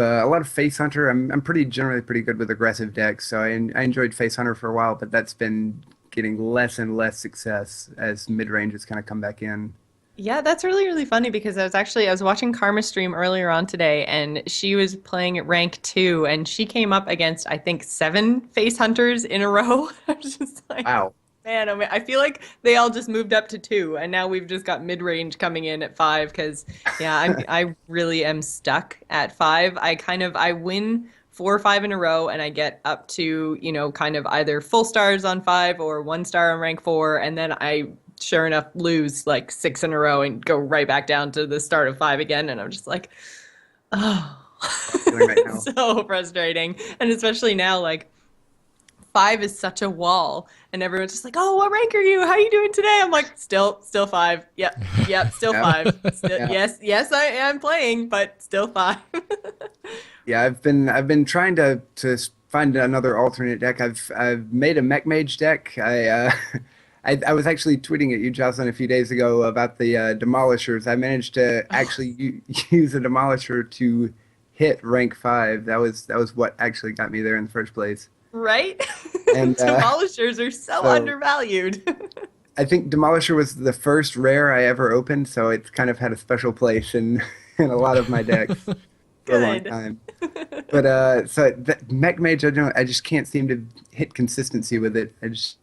S7: Face Hunter. I'm generally pretty good with aggressive decks, so I enjoyed Face Hunter for a while, but that's been getting less and less success as mid range has kind of come back in.
S2: Yeah, that's really, really funny because I was watching Karma stream earlier on today, and she was playing at rank 2, and she came up against, I think, 7 face hunters in a row. I was just like,
S7: Wow.
S2: man, I feel like they all just moved up to 2, and now we've just got mid-range coming in at 5 because, yeah, I really am stuck at 5. I win 4 or 5 in a row, and I get up to, kind of either full stars on 5 or 1 star on rank 4, and then I sure enough lose like 6 in a row and go right back down to the start of 5 again, and I'm just like, oh,
S7: Right now.
S2: so frustrating. And especially now, like 5 is such a wall, and everyone's just like, oh, what rank are you? How are you doing today? I'm like, still 5. Yep, still
S7: Yeah.
S2: 5.
S7: Yeah.
S2: Yes, I am playing, but still 5.
S7: Yeah, I've been trying to find another alternate deck. I've made a Mech Mage deck. I was actually tweeting at you, Jocelyn, a few days ago about the Demolishers. I managed to actually use a Demolisher to hit rank 5. That was what actually got me there in the first place.
S2: Right?
S7: And,
S2: Demolishers are so undervalued.
S7: I think Demolisher was the first rare I ever opened, so it's kind of had a special place in a lot of my decks for a long
S2: Good.
S7: time. But so Mech Mage, I just can't seem to hit consistency with it.
S2: It's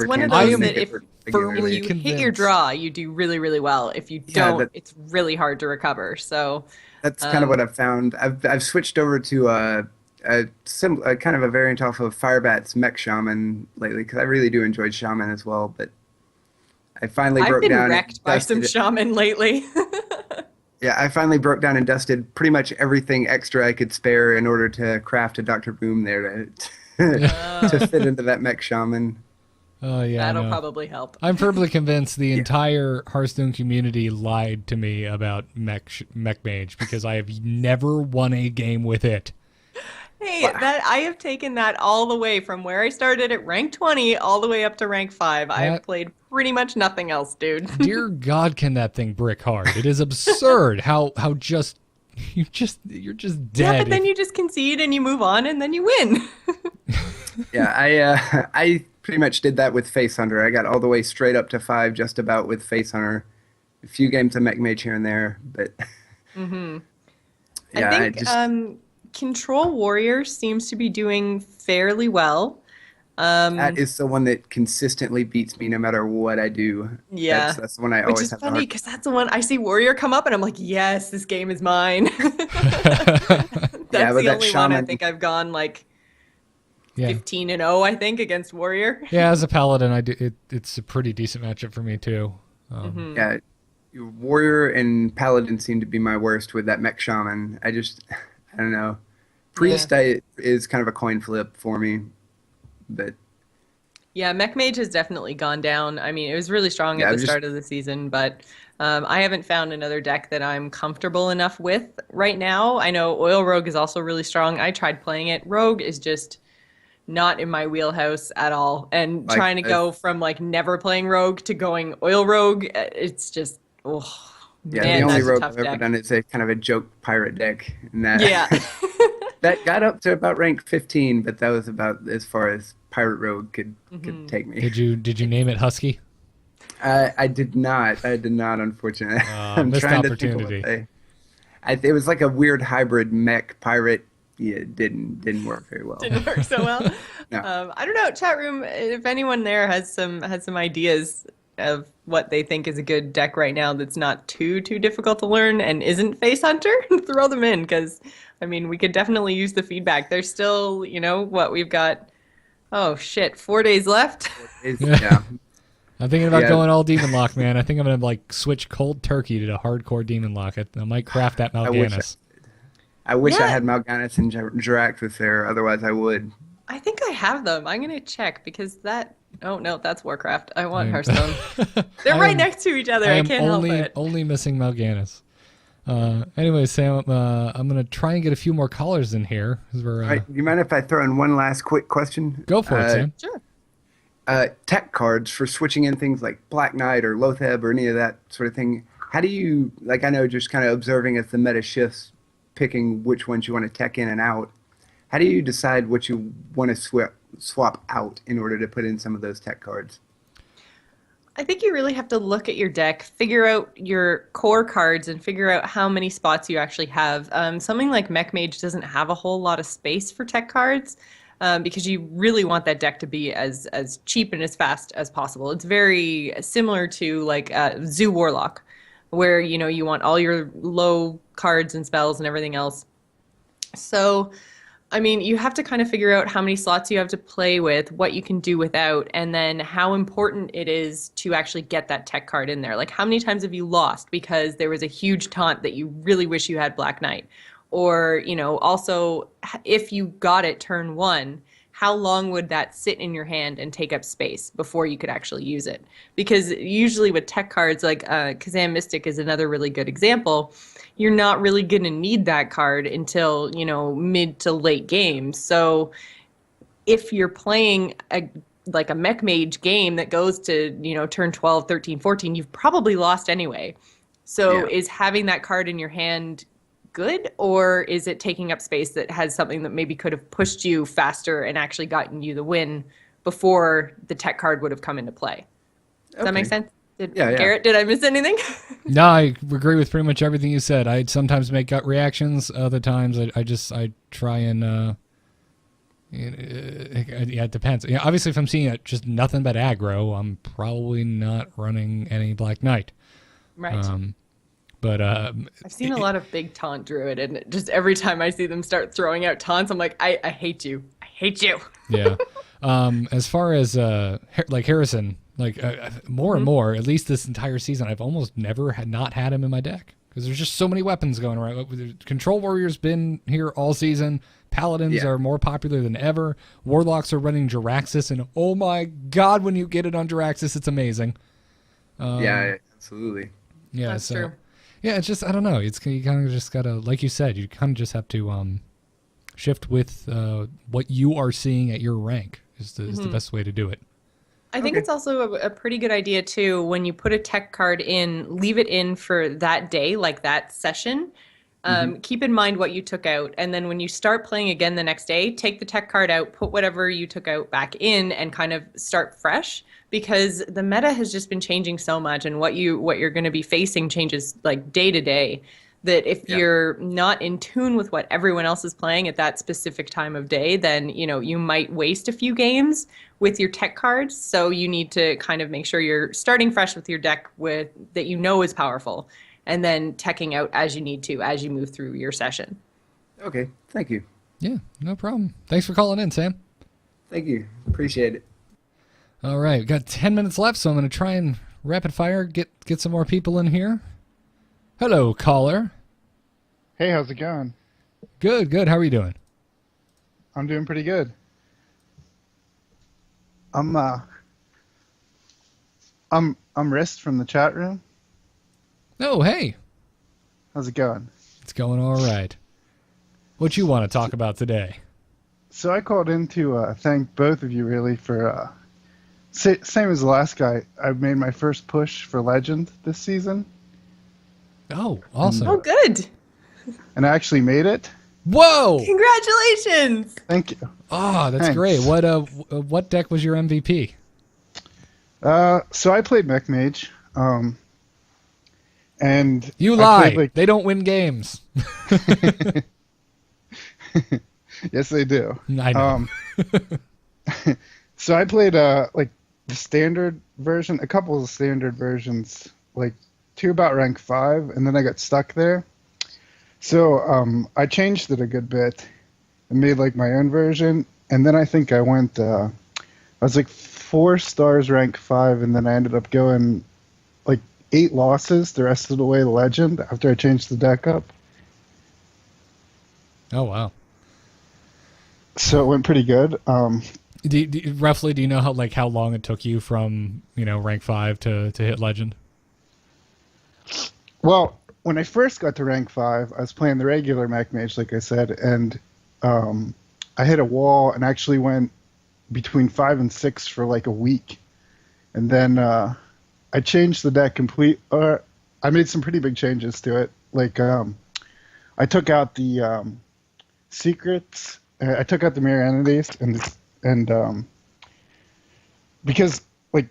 S2: one of
S1: I
S2: those
S1: am
S2: that if
S1: firmly
S2: you hit your
S1: convinced.
S2: draw, you do really, really well. If you
S7: Yeah,
S2: don't, it's really hard to recover. So
S7: That's kind of what I've found. I've switched over to a kind of a variant off of Firebat's Mech Shaman lately because I really do enjoy Shaman as well. But I finally
S2: I've
S7: broke
S2: been
S7: down. and
S2: wrecked by some
S7: dusted it.
S2: shaman lately.
S7: Yeah, I finally broke down and dusted pretty much everything extra I could spare in order to craft a Dr. Boom there to fit into that Mech Shaman.
S1: Oh yeah,
S2: That'll
S1: no.
S2: probably help.
S1: I'm firmly convinced the entire Hearthstone community lied to me about Mech Mage because I have never won a game with it.
S2: Hey, that I have taken that all the way from where I started at rank 20 all the way up to rank 5. I have
S1: That-
S2: played pretty much nothing else, dude.
S1: Dear God, can that thing brick hard? It is absurd how you're just dead.
S2: Yeah, but then you just concede and you move on and then you win.
S7: Yeah, I pretty much did that with Face Hunter. I got all the way straight up to 5 just about with Face Hunter. A few games of Mech Mage here and there, but Yeah,
S2: I think Control Warrior seems to be doing fairly well.
S7: that is the one that consistently beats me no matter what I do.
S2: Yeah.
S7: That's the one I
S2: Which
S7: always
S2: is
S7: have the
S2: funny
S7: hard.
S2: because that's the one I see Warrior come up and I'm like, yes, this game is mine. That's
S7: but
S2: the
S7: that
S2: only one I
S7: shaman-
S2: think I've gone like
S1: Yeah.
S2: 15-0, I think, against Warrior.
S1: Yeah, as a paladin, I do. It's a pretty decent matchup for me too.
S7: Yeah, warrior and paladin seem to be my worst with that mech shaman. I don't know. Priest is kind of a coin flip for me, but
S2: Yeah, Mech Mage has definitely gone down. I mean, it was really strong
S7: Yeah,
S2: at
S7: I'm
S2: the
S7: just-
S2: start of the season, but I haven't found another deck that I'm comfortable enough with right now. I know Oil Rogue is also really strong. I tried playing it. Rogue is just not in my wheelhouse at all. And
S7: Like,
S2: trying to go from like never playing Rogue to going Oil Rogue, it's just, oh,
S7: yeah,
S2: man,
S7: the only
S2: that's a
S7: rogue
S2: tough
S7: I've ever
S2: deck.
S7: done is a kind of a joke pirate deck, and that
S2: Yeah.
S7: that got up to about rank 15, but that was about as far as pirate rogue could take me.
S1: Did you name it Husky?
S7: I did not. I did not, unfortunately.
S1: Missed
S7: to think of
S1: opportunity.
S7: what it was like a weird hybrid mech pirate. Yeah, it didn't work very well.
S2: Didn't work so well.
S7: No.
S2: I don't know, chat room, if anyone there has some ideas of what they think is a good deck right now that's not too difficult to learn and isn't Face Hunter, throw them in, because I mean, we could definitely use the feedback. There's still, we've got, oh shit, 4 days left.
S7: Yeah.
S1: I'm thinking about
S7: Yeah.
S1: going all Demon Lock, man. I think I'm gonna switch cold turkey to hardcore Demon Lock. I might craft that Mal'Ganis.
S7: I wish I
S2: Yeah.
S7: had Mal'Ganis and Jiraxis there. Otherwise, I would.
S2: I think I have them. I'm gonna check because oh no, that's Warcraft. I want
S1: Yeah.
S2: Hearthstone. They're
S1: I
S2: right
S1: am-
S2: next to each other. I
S1: am
S2: can't help it.
S1: only missing Mal'Ganis. Anyway, Sam, I'm gonna try and get a few more callers in here. 'Cause we're,
S7: All right. Do you mind if I throw in one last quick question?
S1: Go for it, Sam.
S2: Sure.
S7: Tech cards for switching in things like Black Knight or Lotheb or any of that sort of thing. How do you, I know just kind of observing as the meta shifts, picking which ones you want to tech in and out. How do you decide what you want to swap out in order to put in some of those tech cards?
S2: I think you really have to look at your deck, figure out your core cards, and figure out how many spots you actually have. Something like Mech Mage doesn't have a whole lot of space for tech cards because you really want that deck to be as cheap and as fast as possible. It's very similar to like Zoo Warlock, where you want all your low cards and spells and everything else. So, I mean, you have to kind of figure out how many slots you have to play with, what you can do without, and then how important it is to actually get that tech card in there. Like, how many times have you lost because there was a huge taunt that you really wish you had Black Knight? Or, also, if you got it turn one, how long would that sit in your hand and take up space before you could actually use it? Because usually with tech cards, like Kazam Mystic is another really good example, you're not really going to need that card until, mid to late game. So if you're playing a Mech Mage game that goes to, turn 12, 13, 14, you've probably lost anyway. So is having that card in your hand good, or is it taking up space that has something that maybe could have pushed you faster and actually gotten you the win before the tech card would have come into play? Does that make sense?
S7: Yeah.
S2: Garrett, did I miss anything?
S1: No, I agree with pretty much everything you said. I sometimes make gut reactions. Other times, I try and. Yeah, it depends. Yeah, obviously, if I'm seeing just nothing but aggro, I'm probably not running any Black Knight.
S2: Right.
S1: But
S2: I've seen a lot of big taunt druid, and just every time I see them start throwing out taunts, I'm like, I hate you. I hate you.
S1: yeah. As far as Harrison, more and more, at least this entire season, I've almost never not had him in my deck because there's just so many weapons going around. Control Warrior's been here all season. Paladins are more popular than ever. Warlocks are running Jiraxis, and oh my god, when you get it on Jiraxis, it's amazing.
S7: Yeah, absolutely.
S1: Yeah,
S2: That's true.
S1: Yeah, it's just, I don't know. You kind of just gotta, like you said, you kind of just have to shift with what you are seeing at your rank is the best way to do it.
S2: I think it's also a pretty good idea too, when you put a tech card in, leave it in for that day, like that session. Keep in mind what you took out, and then when you start playing again the next day, take the tech card out, put whatever you took out back in, and kind of start fresh, because the meta has just been changing so much, and what you're going to be facing changes like day to day, that if you're not in tune with what everyone else is playing at that specific time of day, then, you might waste a few games with your tech cards. So you need to kind of make sure you're starting fresh with your deck that is powerful, and then teching out as you need to as you move through your session.
S7: Okay, thank you.
S1: Yeah, no problem. Thanks for calling in, Sam.
S7: Thank you. Appreciate it.
S1: All right, we've got 10 minutes left, so I'm going to try and rapid fire, get some more people in here. Hello, caller.
S8: Hey, how's it going?
S1: Good. How are you doing?
S8: I'm doing pretty good. I'm Rist from the chat room.
S1: Oh, hey.
S8: How's it going?
S1: It's going all right. What you want to talk about today?
S8: So I called in to thank both of you really for same as the last guy. I made my first push for Legend this season.
S1: Oh, awesome.
S2: Oh, good.
S8: And I actually made it.
S1: Whoa!
S2: Congratulations.
S8: Thank you.
S1: Oh, that's
S8: Thanks.
S1: great. What deck was your MVP?
S8: So I played Mech Mage. And
S1: You
S8: I
S1: lie. They don't win games.
S8: Yes, they do.
S1: I know.
S8: So I played the standard version, a couple of standard versions, like 2 about rank 5, and then I got stuck there. So I changed it a good bit and made my own version, and then I think I went I was 4 stars rank 5, and then I ended up going 8 losses the rest of the way to Legend after I changed the deck up.
S1: Oh, wow.
S8: So it went pretty good.
S1: Roughly, do you know how long it took you from rank 5 to hit Legend?
S8: Well, when I first got to rank 5, I was playing the regular Mech Mage, like I said, and I hit a wall and actually went between 5 and 6 for a week. And then I changed the deck I made some pretty big changes to it. I took out the secrets, I took out the mirror entities, and because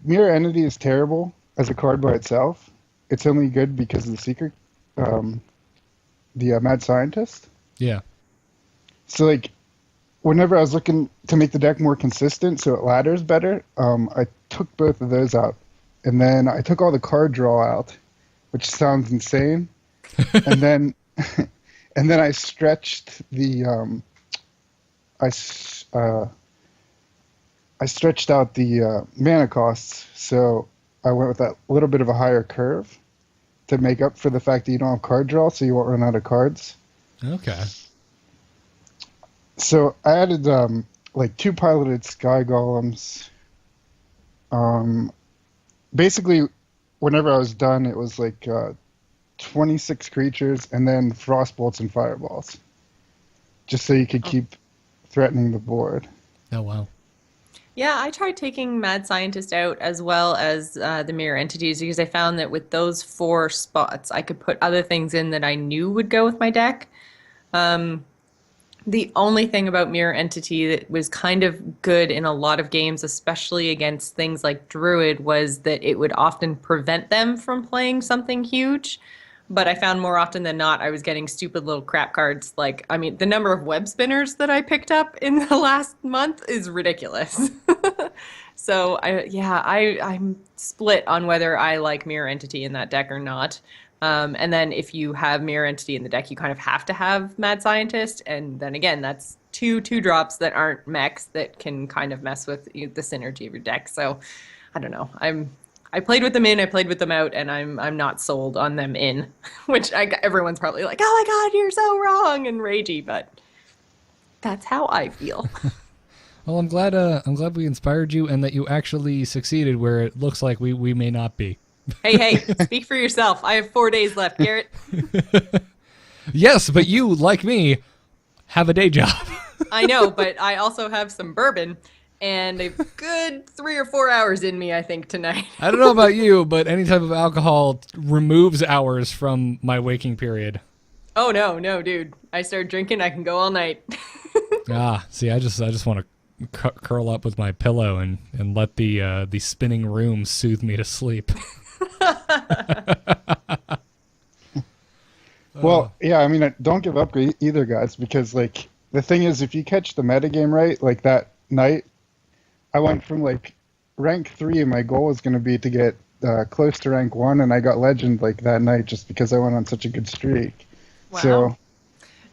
S8: mirror entity is terrible as a card by itself. It's only good because of the secret, the mad scientist.
S1: Yeah.
S8: So whenever I was looking to make the deck more consistent so it ladders better, I took both of those out. And then I took all the card draw out, which sounds insane. and then I stretched the I stretched out the mana costs, so I went with that little bit of a higher curve to make up for the fact that you don't have card draw, so you won't run out of cards.
S1: Okay.
S8: So I added 2 piloted sky golems. Basically, whenever I was done, it was 26 creatures and then frost bolts and fireballs, just so you could keep threatening the board.
S1: Oh, wow.
S2: Yeah, I tried taking Mad Scientist out as well as the mirror entities, because I found that with those 4 spots, I could put other things in that I knew would go with my deck. The only thing about mirror entity that was kind of good in a lot of games, especially against things like Druid, was that it would often prevent them from playing something huge. But I found more often than not, I was getting stupid little crap cards. The number of web spinners that I picked up in the last month is ridiculous. So I'm split on whether I like mirror entity in that deck or not. And then if you have mirror entity in the deck, you kind of have to have Mad Scientist. And then again, that's 2 drops that aren't mechs that can kind of mess with the synergy of your deck. So I don't know. I played with them in, I played with them out, and I'm not sold on them in, which everyone's probably like, oh my God, you're so wrong and ragey, but that's how I feel.
S1: Well, I'm glad we inspired you and that you actually succeeded where it looks like we may not be.
S2: Hey, speak for yourself. I have 4 days left, Garrett.
S1: Yes, but you, like me, have a day job.
S2: I know, but I also have some bourbon and a good 3 or 4 hours in me, I think, tonight.
S1: I don't know about you, but any type of alcohol removes hours from my waking period.
S2: Oh, no, dude. I start drinking, I can go all night.
S1: See, I just want to curl up with my pillow and let the spinning room soothe me to sleep.
S8: Well, yeah, I mean, don't give up either, guys, because like the thing is, if you catch the metagame right, like that night, I went from like rank 3, and my goal was going to be to get close to rank 1, and I got legend like that night just because I went on such a good streak.
S2: Wow.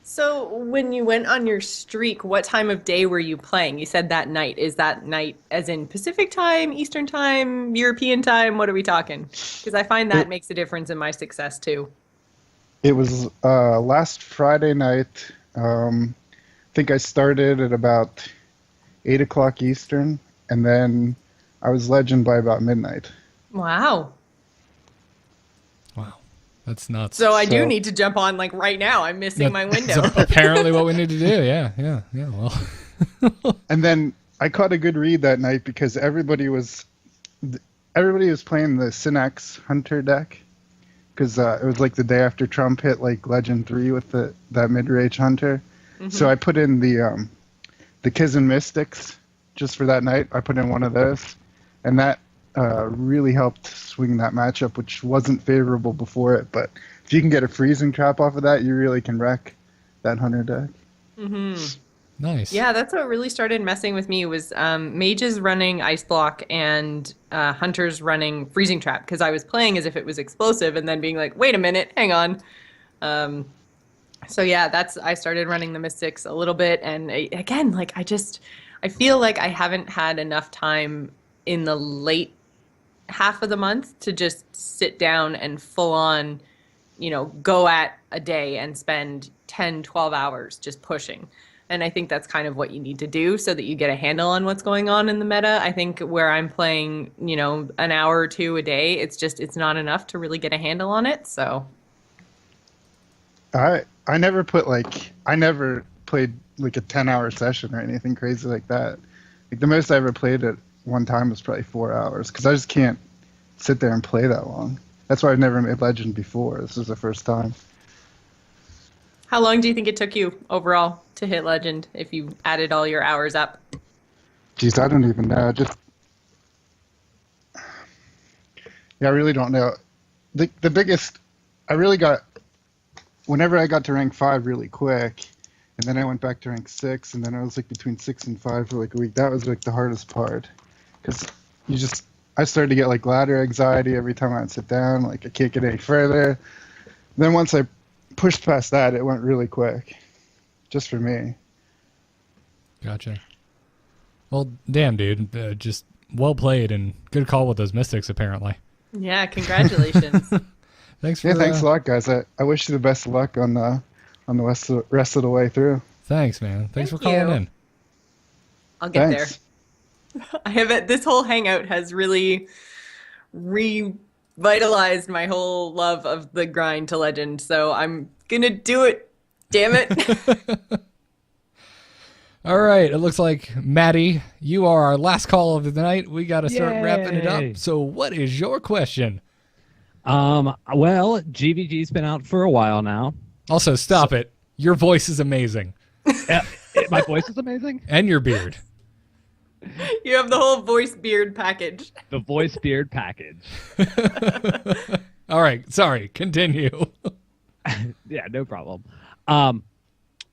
S2: So when you went on your streak, what time of day were you playing? You said that night. Is that night as in Pacific time, Eastern time, European time? What are we talking? Because I find that makes a difference in my success too.
S8: It was last Friday night. I think I started at about 8 o'clock Eastern, and then I was legend by about midnight.
S2: Wow.
S1: Wow. That's nuts.
S2: So I do need to jump on like right now. I'm missing my window.
S1: That's apparently what we need to do. Yeah. Well.
S8: And then I caught a good read that night because everybody was playing the Synax Hunter deck because it was like the day after Trump hit like Legend 3 with that mid-range Hunter. Mm-hmm. So I put in the Kizzen Mystics just for that night. I put in one of those, and that really helped swing that matchup, which wasn't favorable before it. But if you can get a freezing trap off of that, you really can wreck that Hunter deck.
S2: Mm-hmm.
S1: Nice.
S2: Yeah, that's what really started messing with me was mages running Ice Block and hunters running Freezing Trap because I was playing as if it was explosive and then being like, wait a minute, hang on. So yeah, I started running the Mystics a little bit, and again, like I feel like I haven't had enough time in the late half of the month to just sit down and full on, go at a day and spend 10, 12 hours just pushing. And I think that's kind of what you need to do so that you get a handle on what's going on in the meta. I think where I'm playing, an hour or two a day, it's not enough to really get a handle on it. So
S8: I never played like a 10-hour session or anything crazy like that. Like the most I ever played at one time was probably 4 hours because I just can't sit there and play that long. That's why I've never made Legend before. This is the first time.
S2: How long do you think it took you overall to hit Legend if you added all your hours up?
S8: Geez, I don't even know. I really don't know. The biggest, whenever I got to rank 5 really quick, and then I went back to rank 6, and then I was like between 6 and 5 for like a week. That was like the hardest part. Because I started to get like ladder anxiety every time I'd sit down, like I can't get any further. Then once I pushed past that, it went really quick, just for me.
S1: Gotcha. Well, damn, dude, just well played and good call with those Mystics, apparently.
S2: Yeah, congratulations.
S8: Thanks a lot, guys. I wish you the best of luck on the rest of the way through.
S1: Thanks, man. Thanks for calling in.
S2: I'll get there. This whole hangout has really revitalized my whole love of the grind to Legend, so I'm gonna do it. Damn it.
S1: All right, it looks like Maddie, you are our last call of the night. We got to start wrapping it up. So, what is your question?
S9: Well, GVG's been out for a while now.
S1: Also, stop it. Your voice is amazing.
S9: My voice is amazing?
S1: And your beard.
S2: You have the whole voice beard package.
S9: The voice beard package.
S1: All right. Sorry. Continue.
S9: Yeah, no problem.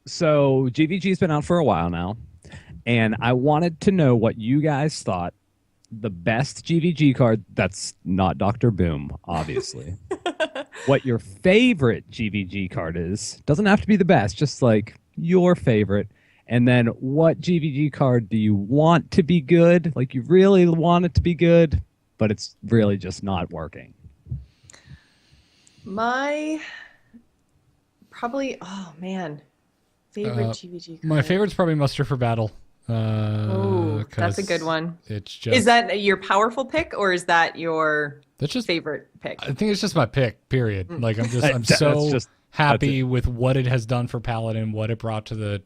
S9: So GVG's been out for a while now, and I wanted to know what you guys thought the best GVG card, that's not Dr. Boom, obviously. What your favorite GVG card is. Doesn't have to be the best, just like your favorite. And then what GVG card do you want to be good? Like you really want it to be good, but it's really just not working.
S2: My favorite GVG card.
S1: My favorite's probably Muster for Battle.
S2: That's a good one.
S1: It's just,
S2: is that your powerful pick or is that your favorite pick?
S1: I think it's just my pick, period. Like I'm so happy with what it has done for Paladin, what it brought to the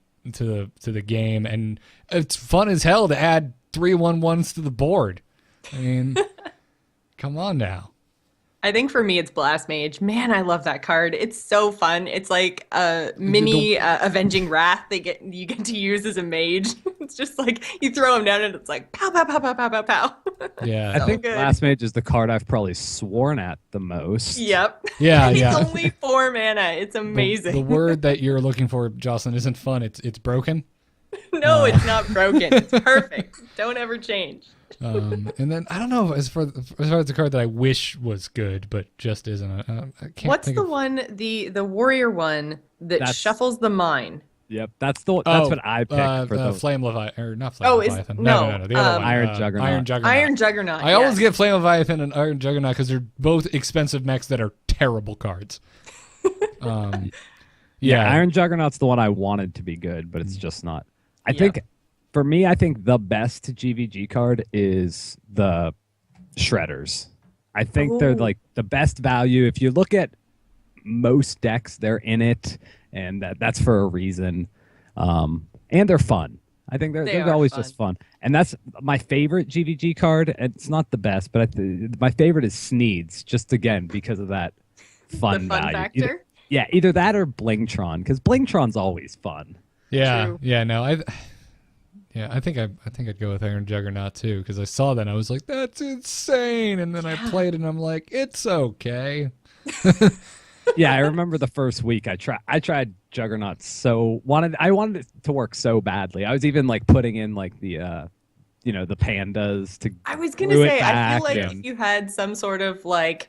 S1: game, and it's fun as hell to add 3/1/1s to the board. I mean, come on now.
S2: I think for me it's Blast Mage. Man, I love that card. It's so fun. It's like a mini Avenging Wrath you get to use as a mage. It's just like you throw them down and it's like pow, pow, pow, pow, pow, pow, pow.
S1: Yeah.
S9: I think
S2: good.
S9: Last Mage is the card I've probably sworn at the most.
S2: Yep.
S1: Yeah,
S2: And
S1: yeah.
S2: It's only 4 mana. It's amazing.
S1: The word that you're looking for, Jocelyn, isn't fun. It's broken.
S2: No, it's not broken. It's perfect. Don't ever change.
S1: And then I don't know as far as the card that I wish was good, but just isn't. I can't.
S2: What's
S1: think
S2: the
S1: of,
S2: one, the warrior one that
S9: That's-
S2: shuffles the mine?
S9: Yep, that's what I picked for the
S1: Flame Leviathan, or not Flame
S2: Oh, is-
S1: Leviathan.
S2: no,
S1: The other one.
S9: Iron Juggernaut.
S1: Iron Juggernaut.
S2: Iron Juggernaut.
S1: I always
S2: yes.
S1: get Flame Leviathan and Iron Juggernaut because they're both expensive mechs that are terrible cards. Yeah,
S9: Iron Juggernaut's the one I wanted to be good, but it's just not. I
S2: Yeah.
S9: think for me, I think the best GVG card is the Shredders. I think they're
S2: Ooh.
S9: like the best value. If you look at most decks, they're in it, and that's for a reason. And they're fun. I think
S2: They
S9: they're
S2: are
S9: always
S2: fun.
S9: just fun. And that's my favorite GVG card. It's not the best, but my favorite is Sneeds, just again because of that fun,
S2: the fun
S9: value.
S2: factor.
S9: Either that or Blingtron, because Blingtron's always fun.
S1: yeah,
S2: True.
S1: yeah. No, I think I'd go with Iron Juggernaut too because I saw that and I was like, that's insane, and then I played it and I'm like, it's okay.
S9: Yeah, I remember the first week I tried Juggernaut I wanted it to work so badly. I was even like putting in like the the pandas to
S2: I was gonna
S9: glue it
S2: say, I
S9: back
S2: feel like
S9: and-
S2: if you had some sort of like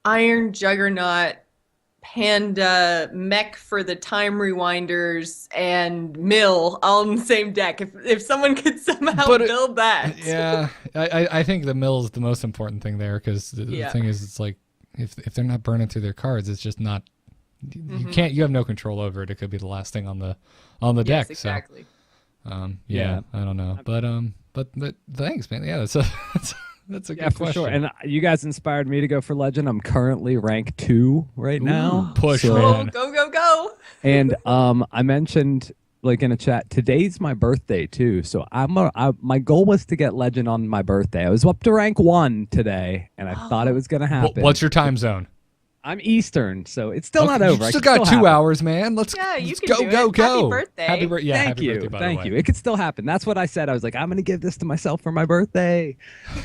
S2: Iron Juggernaut panda mech for the time rewinders and mill all in the same deck, if someone could somehow
S1: But
S2: build that.
S1: Yeah, I think the mill is the most important thing there because the
S2: Yeah.
S1: thing is, it's like if they're not burning through their cards, it's just not. You have no control over it. It could be the last thing on the
S2: Yes,
S1: deck.
S2: exactly.
S1: So,
S9: Yeah.
S1: I don't know, but thanks, man. Yeah, that's a
S9: yeah,
S1: good
S9: for
S1: question.
S9: sure. And you guys inspired me to go for Legend. I'm currently rank 2 right now.
S1: push,
S9: So-
S2: Oh,
S1: man.
S2: go.
S9: And I mentioned like in a chat, today's my birthday too. So my goal was to get Legend on my birthday. I was up to rank 1 today, and I thought it was gonna happen.
S1: What's your time zone?
S9: I'm Eastern, so it's still
S1: Okay,
S9: not over.
S1: You
S9: I
S1: still
S9: can
S1: got
S9: still
S1: 2
S9: happen.
S1: hours, man. Let's
S2: Yeah, you
S1: let's
S2: can
S1: go,
S2: do
S1: go,
S2: it.
S1: go.
S2: Happy birthday.
S1: Happy birthday. Yeah,
S9: Thank
S1: happy
S9: you.
S1: birthday, by the
S9: Thank
S1: way.
S9: you. It could still happen. That's what I said. I was like, I'm going to give this to myself for my birthday.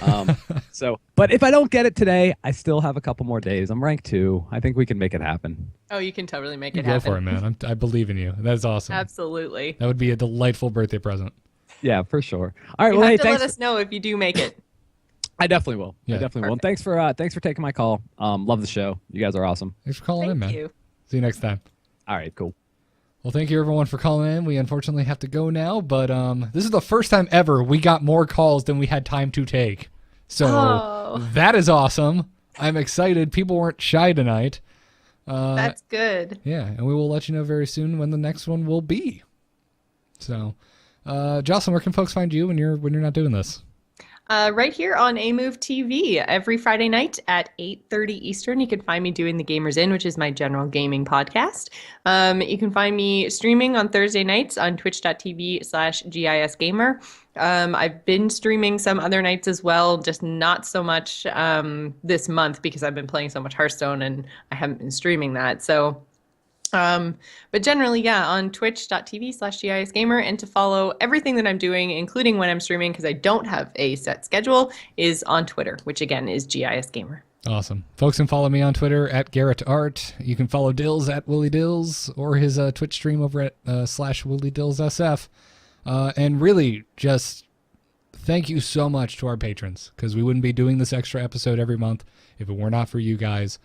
S9: But if I don't get it today, I still have a couple more days. I'm rank 2. I think we can make it happen.
S2: Oh, you can totally make
S1: You
S2: it
S1: go
S2: happen.
S1: for it, man. I believe in you. That's awesome.
S2: Absolutely.
S1: That would be a delightful birthday present.
S9: Yeah, for sure. All right.
S2: You
S9: Well, hey,
S2: have to let
S9: thanks.
S2: us know if you do make it.
S9: I definitely will.
S1: Yeah.
S9: I definitely will. And thanks for taking my call. Love the show. You guys are awesome.
S1: Thanks for calling in,
S2: Thank
S1: man.
S2: you.
S1: See you next time.
S9: All right, cool.
S1: Well, thank you everyone for calling in. We unfortunately have to go now, but this is the first time ever we got more calls than we had time to take. So
S2: Oh.
S1: that is awesome. I'm excited. People weren't shy tonight.
S2: That's good.
S1: Yeah, and we will let you know very soon when the next one will be. So, Jocelyn, where can folks find you when you're not doing this?
S2: Right here on A Move TV every Friday night at 8:30 Eastern. You can find me doing The Gamers In, which is my general gaming podcast. You can find me streaming on Thursday nights on twitch.tv/GISgamer. I've been streaming some other nights as well, just not so much this month because I've been playing so much Hearthstone and I haven't been streaming that. So but generally, yeah, on twitch.tv/GISgamer, and to follow everything that I'm doing, including when I'm streaming, because I don't have a set schedule, is on Twitter, which again is GISgamer.
S1: Awesome. Folks can follow me on Twitter at GarrettArt. You can follow Dills at Willie Dills or his Twitch stream over at /WillieDillsSF. And really, just thank you so much to our patrons, because we wouldn't be doing this extra episode every month if it were not for you guys.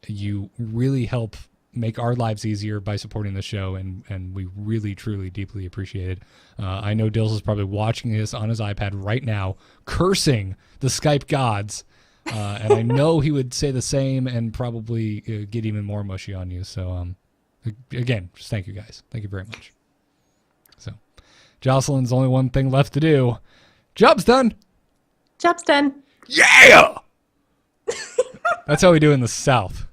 S1: You really help make our lives easier by supporting the show, and we really, truly, deeply appreciate it. I know Dills is probably watching this on his iPad right now, cursing the Skype gods, and I know he would say the same and probably get even more mushy on you. So, again, just thank you guys. Thank you very much. So, Jocelyn's only one thing left to do. Job's done.
S2: Job's done.
S1: Yeah! That's how we do in the South.